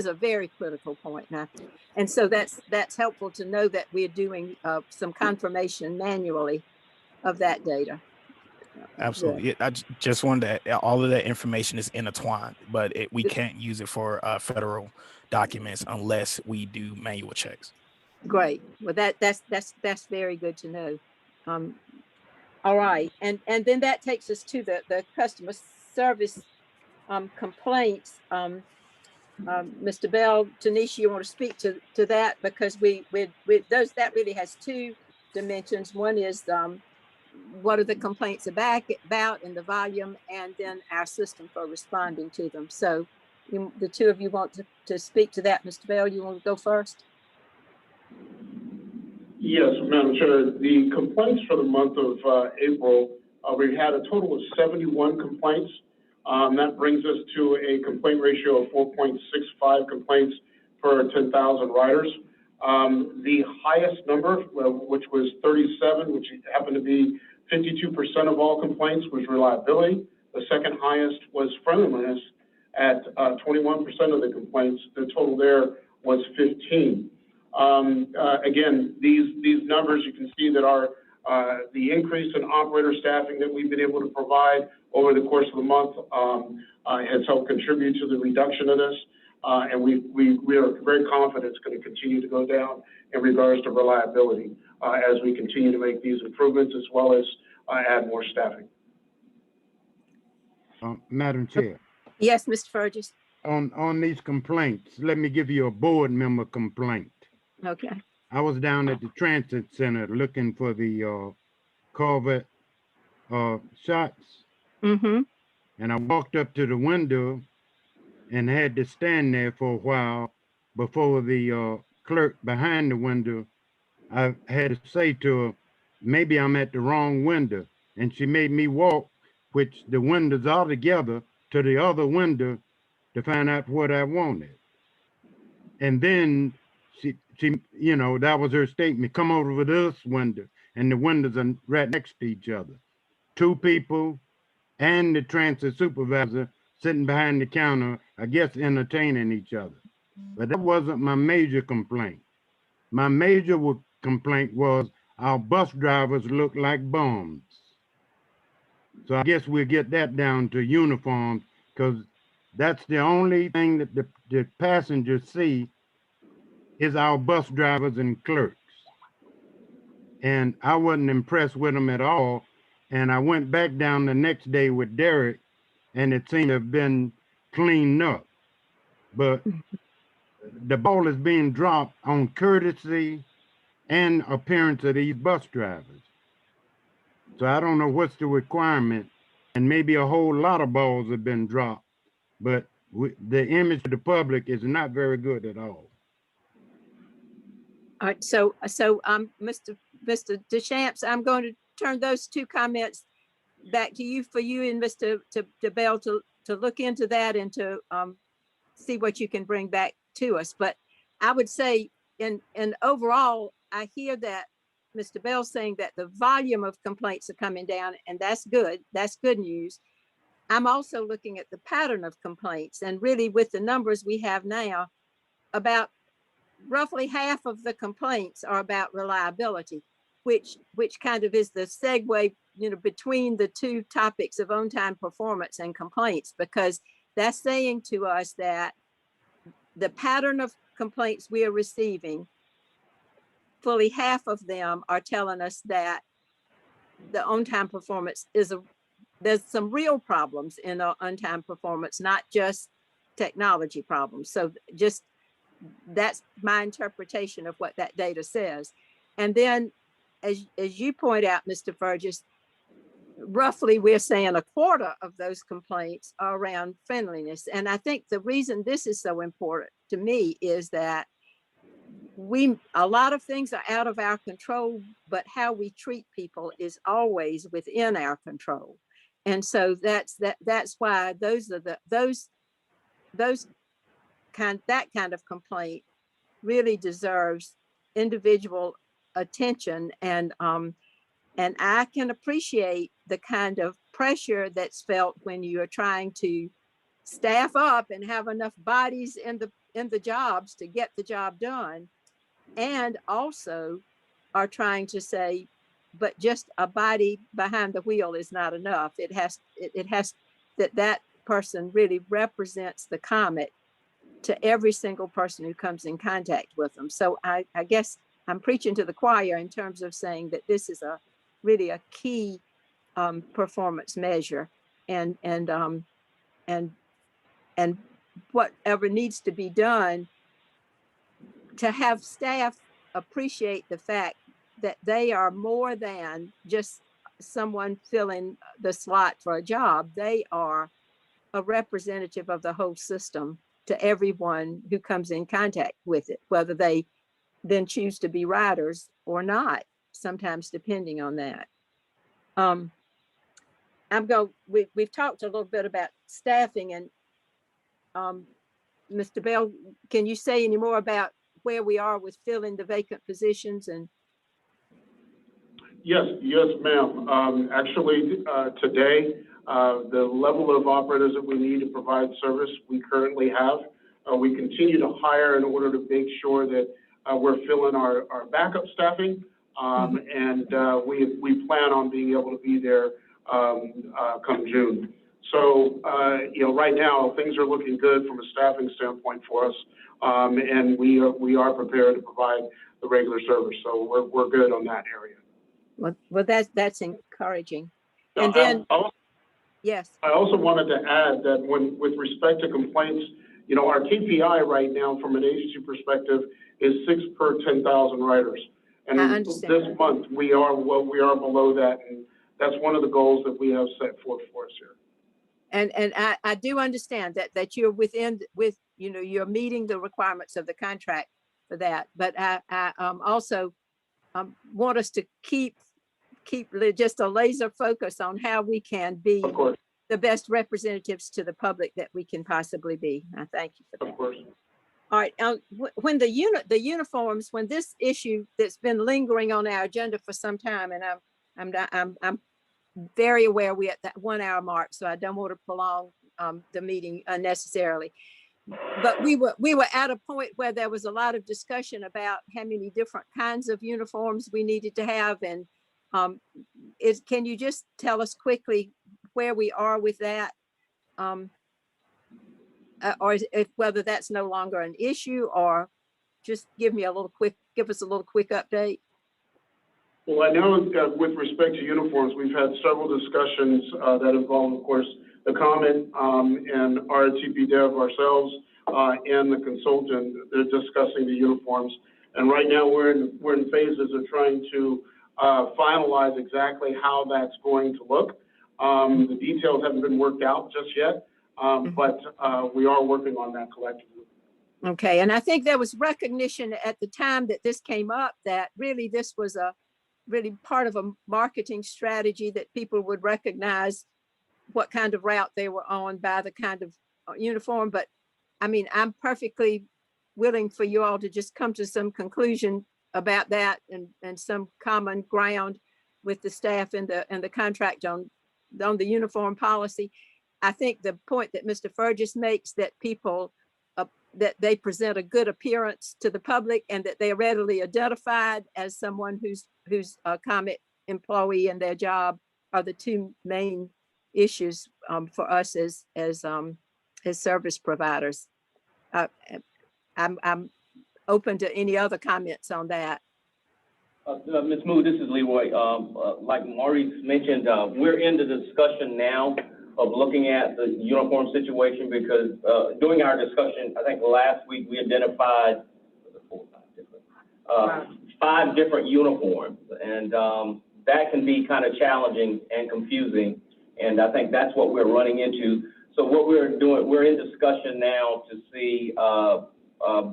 a very critical point now. And so that's helpful to know that we're doing some confirmation manually of that data. Absolutely. I just wanted to, all of that information is intertwined, but we can't use it for federal documents unless we do manual checks. Great. Well, that's very good to know. All right, and then that takes us to the customer service complaints. Mr. Bell, Tanisha, you want to speak to that? Because that really has two dimensions. One is what are the complaints about and the volume, and then our system for responding to them. So the two of you want to speak to that. Mr. Bell, you want to go first? Yes, Madam Chair. The complaints for the month of April, we had a total of 71 complaints. That brings us to a complaint ratio of 4.65 complaints per 10,000 riders. The highest number, which was 37, which happened to be 52% of all complaints, was reliability. The second highest was friendliness at 21% of the complaints. The total there was 15. Again, these numbers, you can see that are the increase in operator staffing that we've been able to provide over the course of the month has helped contribute to the reduction of this. And we are very confident it's going to continue to go down in regards to reliability as we continue to make these improvements, as well as add more staffing. Madam Chair. Yes, Mr. Fergus. On these complaints, let me give you a board member complaint. Okay. I was down at the transit center looking for the Corvette shots. Mm-hmm. And I walked up to the window and had to stand there for a while before the clerk behind the window, I had to say to her, maybe I'm at the wrong window. And she made me walk, which the windows are together, to the other window to find out what I wanted. And then she, you know, that was her statement, come over to this window. And the windows are right next to each other. Two people and the transit supervisor sitting behind the counter, I guess entertaining each other. But that wasn't my major complaint. My major complaint was our bus drivers look like bums. So I guess we'll get that down to uniforms, because that's the only thing that the passengers see is our bus drivers and clerks. And I wasn't impressed with them at all. And I went back down the next day with Derek, and it seemed to have been cleaned up. But the ball is being dropped on courtesy and appearance of these bus drivers. So I don't know what's the requirement, and maybe a whole lot of balls have been dropped, but the image of the public is not very good at all. All right, so Mr. Deschamps, I'm going to turn those two comments back to you, for you and Mr. Bell to look into that and to see what you can bring back to us. But I would say in overall, I hear that Mr. Bell saying that the volume of complaints are coming down, and that's good. That's good news. I'm also looking at the pattern of complaints, and really with the numbers we have now, about roughly half of the complaints are about reliability, which kind of is the segue, you know, between the two topics of on-time performance and complaints, because that's saying to us that the pattern of complaints we are receiving, fully half of them are telling us that the on-time performance there's some real problems in on-time performance, not just technology problems. So just that's my interpretation of what that data says. And then as you point out, Mr. Fergus, roughly we're saying a quarter of those complaints are around friendliness. And I think the reason this is so important to me is that a lot of things are out of our control, but how we treat people is always within our control. And so that's why that kind of complaint really deserves individual attention. And I can appreciate the kind of pressure that's felt when you are trying to staff up and have enough bodies in the jobs to get the job done, and also are trying to say, but just a body behind the wheel is not enough. It has that person really represents the Comet to every single person who comes in contact with them. So I guess I'm preaching to the choir in terms of saying that this is really a key whatever needs to be done to have staff appreciate the fact that they are more than just someone filling the slot for a job. They are a representative of the whole system to everyone who comes in contact with it, whether they then choose to be riders or not, sometimes depending on that. We've talked a little bit about staffing, and Mr. Bell, can you say any more about where we are with filling the vacant positions? And Yes, ma'am. Actually, today, the level of operators that we need to provide service, we currently have. We continue to hire in order to make sure that we're filling our backup staffing. And we plan on being able to be there come June. So, right now, things are looking good from a staffing standpoint for us. And we are prepared to provide the regular service. So we're good on that area. well, that's encouraging. And then, yes. I also wanted to add that with respect to complaints, our KPI right now from an agency perspective is 6 per 10,000 riders. And this month we are below that, and that's one of the goals that we have set forth for us here. And I do understand that you're you're meeting the requirements of the contract for that. But I also want us to keep just a laser focus on how we can be the best representatives to the public that we can possibly be. I thank you for that. Of course. All right. When the uniforms, when this issue that's been lingering on our agenda for some time, and I'm very aware we're at that 1 hour mark, so I don't want to prolong the meeting unnecessarily. But we were at a point where there was a lot of discussion about how many different kinds of uniforms we needed to have, and can you just tell us quickly where we are with that, or whether that's no longer an issue, or just give us a little quick update? Well, I know with respect to uniforms, we've had several discussions that involve, of course, the comment and RTP Dev ourselves and the consultant. They're discussing the uniforms, and right now we're in phases of trying to finalize exactly how that's going to look. The details haven't been worked out just yet, but we are working on that collectively. Okay, and I think there was recognition at the time that this came up that really this was really part of a marketing strategy, that people would recognize what kind of route they were on by the kind of uniform. But I mean, I'm perfectly willing for you all to just come to some conclusion about that and some common ground with the staff and the contract on the uniform policy. I think the point that Mr. Fergus makes, that people that they present a good appearance to the public and that they're readily identified as someone who's a Comet employee in their job, are the two main issues for us as service providers. I'm open to any other comments on that. Ms. Mood, this is Leroy. Like Maurice mentioned, we're in the discussion now of looking at the uniform situation, because during our discussion, I think last week, we identified 5 different uniforms, and that can be kind of challenging and confusing, and I think that's what we're running into. So what we're doing, we're in discussion now to see,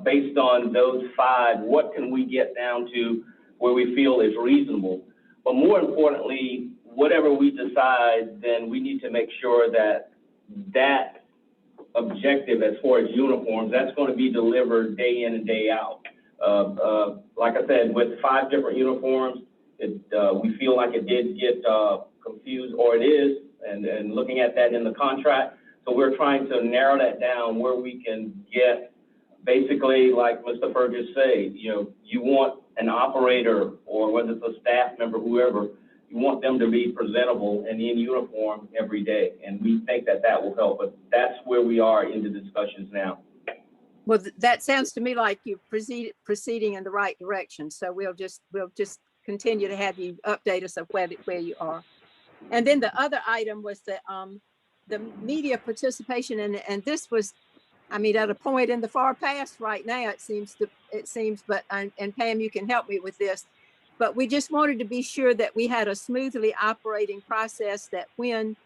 based on those 5, what can we get down to where we feel is reasonable. But more importantly, whatever we decide, then we need to make sure that that objective as far as uniforms, that's going to be delivered day in and day out. Like I said, with 5 different uniforms, we feel like it did get confused, or it is, and looking at that in the contract. So we're trying to narrow that down where we can get, basically, like Mr. Fergus said, you want an operator, or whether it's a staff member, whoever, you want them to be presentable and in uniform every day. And we think that will help, but that's where we are in the discussions now. Well, that sounds to me like you're proceeding in the right direction. So we'll just continue to have you update us of where you are. And then the other item was the media participation, and this was, I mean, at a point in the far past right now, it seems, but, and Pam, you can help me with this, but we just wanted to be sure that we had a smoothly operating process, that when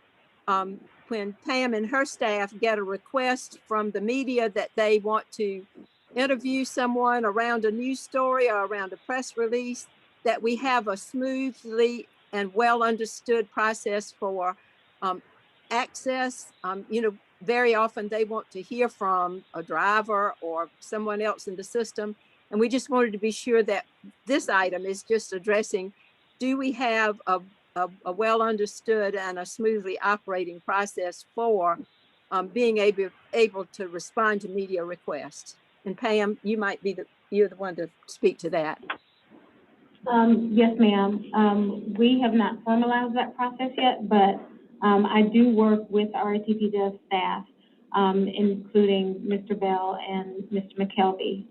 Pam and her staff get a request from the media that they want to interview someone around a news story or around a press release, that we have a smoothly and well understood process for access. You know, very often they want to hear from a driver or someone else in the system. And we just wanted to be sure that this item is just addressing, do we have a well understood and a smoothly operating process for being able to respond to media requests? And Pam, you might be you're the one to speak to that. Yes, ma'am. We have not formalized that process yet, but I do work with our TPDF staff, including Mr. Bell and Mr. McKelvey,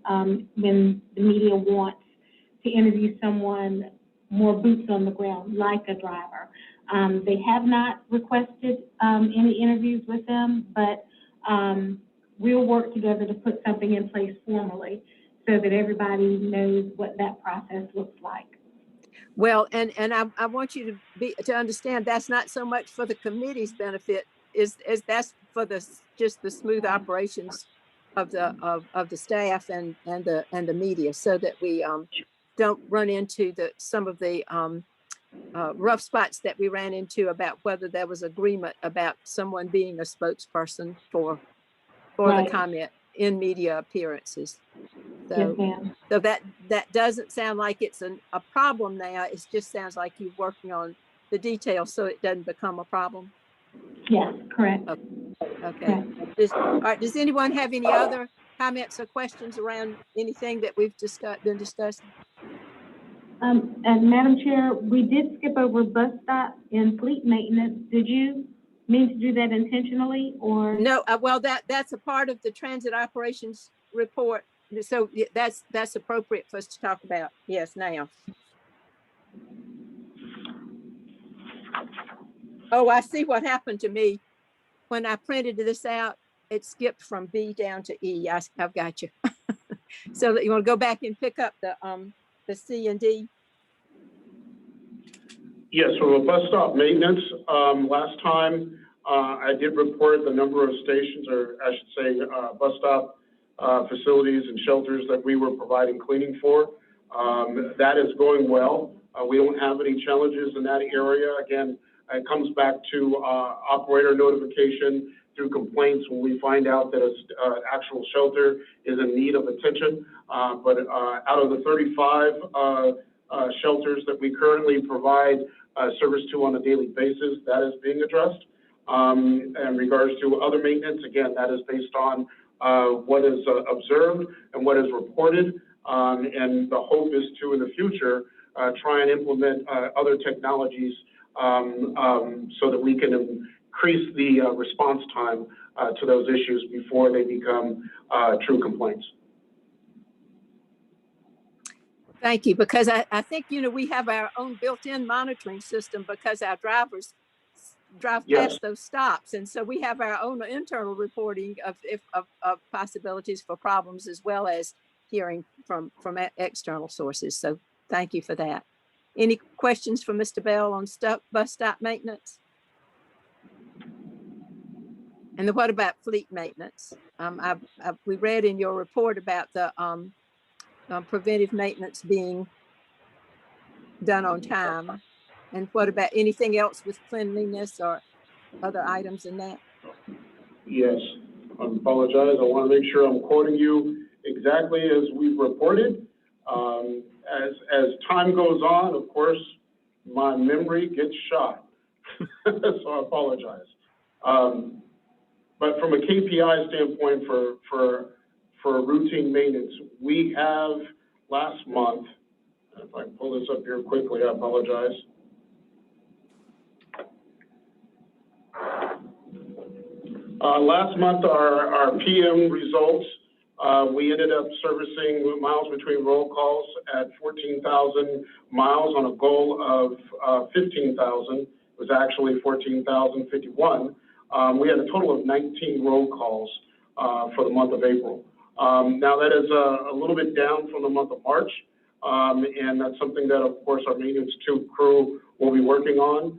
when the media wants to interview someone more boots on the ground, like a driver. They have not requested any interviews with them, but we'll work together to put something in place formally so that everybody knows what that process looks like. Well, and I want you to understand that's not so much for the committee's benefit, is that's for just the smooth operations of the staff and the media, so that we don't run into some of the rough spots that we ran into about whether there was agreement about someone being a spokesperson for Right. the comment in media appearances. Yes, So, ma'am. so that doesn't sound like it's a problem now. It just sounds like you're working on the details so it doesn't become a problem. Yes, correct. Okay. All right. Does anyone have any other comments or questions around anything that we've been discussing? And Madam Chair, we did skip over bus stop and fleet maintenance. Did you mean to do that intentionally, or? No, well, that's a part of the transit operations report. So that's appropriate for us to talk about. Yes, now. Oh, I see what happened to me. When I printed this out, it skipped from B down to E. I've got you. So that you want to go back and pick up the C and D? Yes, from a bus stop maintenance, last time I did report the number of stations, or I should say bus stop facilities and shelters that we were providing cleaning for. That is going well. We don't have any challenges in that area. Again, it comes back to operator notification through complaints when we find out that an actual shelter is in need of attention. But out of the 35 shelters that we currently provide service to on a daily basis, that is being addressed. In regards to other maintenance, again, that is based on what is observed and what is reported. And the hope is to, in the future, try and implement other technologies so that we can increase the response time to those issues before they become true complaints. Thank you, because I think, you know, we have our own built-in monitoring system because our drivers drive past those stops. And so we have our own internal reporting of possibilities for problems, as well as hearing from external sources. So thank you for that. Any questions for Mr. Bell on bus stop maintenance? And then what about fleet maintenance? We read in your report about the preventive maintenance being done on time. And what about anything else with cleanliness or other items in that? Yes, I apologize. I want to make sure I'm quoting you exactly as we've reported. As time goes on, of course, my memory gets shot. So I apologize. But from a KPI standpoint for routine maintenance, we have last month, if I pull this up here quickly, I apologize. Last month, our PM results, we ended up servicing miles between roll calls at 14,000 miles on a goal of 15,000. It was actually 14,051. We had a total of 19 roll calls for the month of April. Now that is a little bit down from the month of March, and that's something that, of course, our maintenance crew will be working on.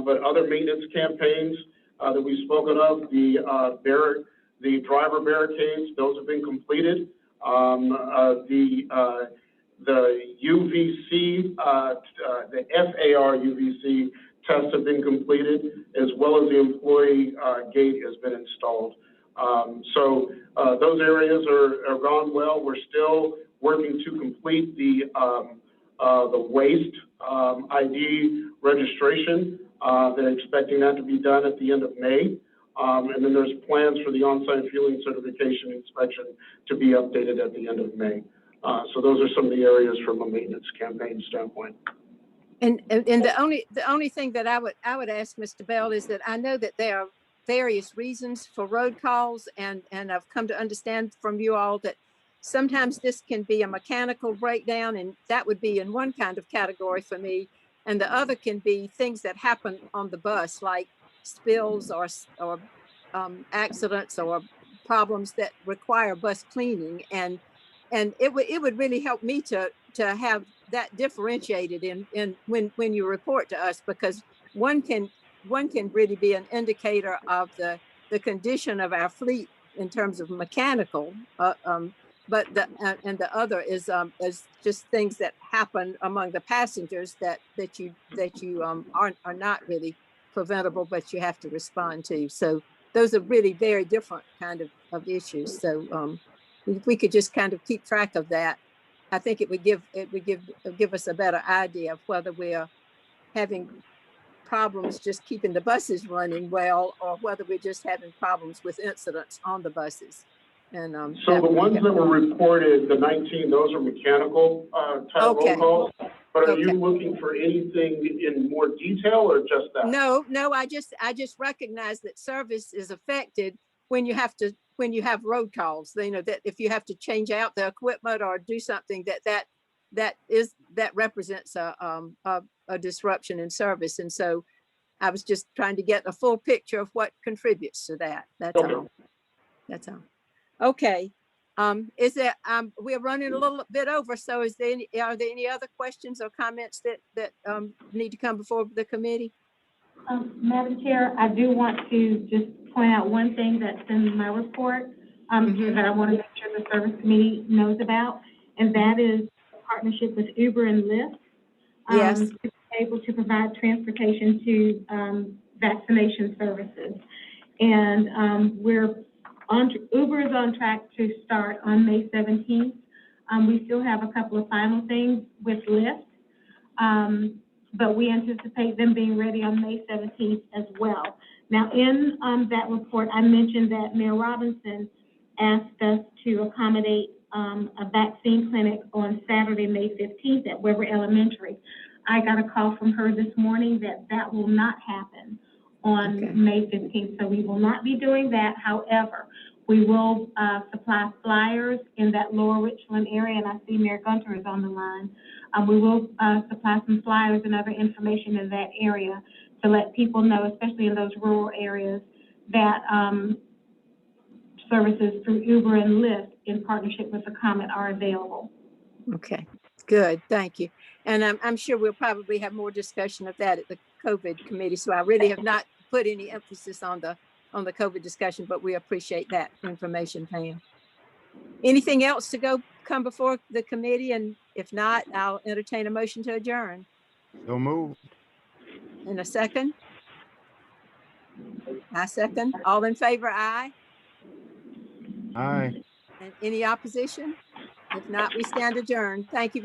But other maintenance campaigns that we've spoken of, the driver barricades, those have been completed. The UVC, the FAR UVC tests have been completed, as well as the employee gate has been installed. So those areas are gone well. We're still working to complete the waste ID registration. They're expecting that to be done at the end of May. And then there's plans for the on-site fueling certification inspection to be updated at the end of May. So those are some of the areas from a maintenance campaign standpoint. And the only thing that I would ask Mr. Bell is that I know that there are various reasons for road calls, and I've come to understand from you all that sometimes this can be a mechanical breakdown, and that would be in one kind of category for me, and the other can be things that happen on the bus, like spills or accidents or problems that require bus cleaning, and it would really help me to have that differentiated in when you report to us, because one can really be an indicator of the condition of our fleet in terms of mechanical, but the other is just things that happen among the passengers that you are not really preventable, but you have to respond to. So those are really very different kind of issues. So if we could just kind of keep track of that, I think it would give us a better idea of whether we're having problems just keeping the buses running well, or whether we're just having problems with incidents on the buses. And so the ones that were reported, the 19, those are mechanical type roll calls. But are you looking for anything in more detail, or just that? No, I just recognize that service is affected when you have road calls. You know, that if you have to change out the equipment or do something that represents a disruption in service. And so I was just trying to get a full picture of what contributes to that. That's all. That's all. Okay. Is there, we're running a little bit over. So are there any other questions or comments that need to come before the committee? Madam Chair, I do want to just point out one thing that's in my report that I want to make sure the service committee knows about, and that is a partnership with Uber and Lyft. Yes. To be able to provide transportation to vaccination services. And Uber is on track to start on May 17th. We still have a couple of final things with Lyft, but we anticipate them being ready on May 17th as well. Now, in that report, I mentioned that Mayor Robinson asked us to accommodate a vaccine clinic on Saturday, May 15th at Weber Elementary. I got a call from her this morning that will not happen on May 15th. So we will not be doing that. However, we will supply flyers in that lower Richland area, and I see Mayor Gunter is on the line. We will supply some flyers and other information in that area to let people know, especially in those rural areas, that services through Uber and Lyft in partnership with the Comet are available. Okay, good, thank you. And I'm sure we'll probably have more discussion of that at the COVID committee. So I really have not put any emphasis on the COVID discussion, but we appreciate that information, Pam. Anything else to come before the committee? And if not, I'll entertain a motion to adjourn. So moved. In a second? I second. All in favor, aye. Aye. And any opposition? If not, we stand adjourned. Thank you.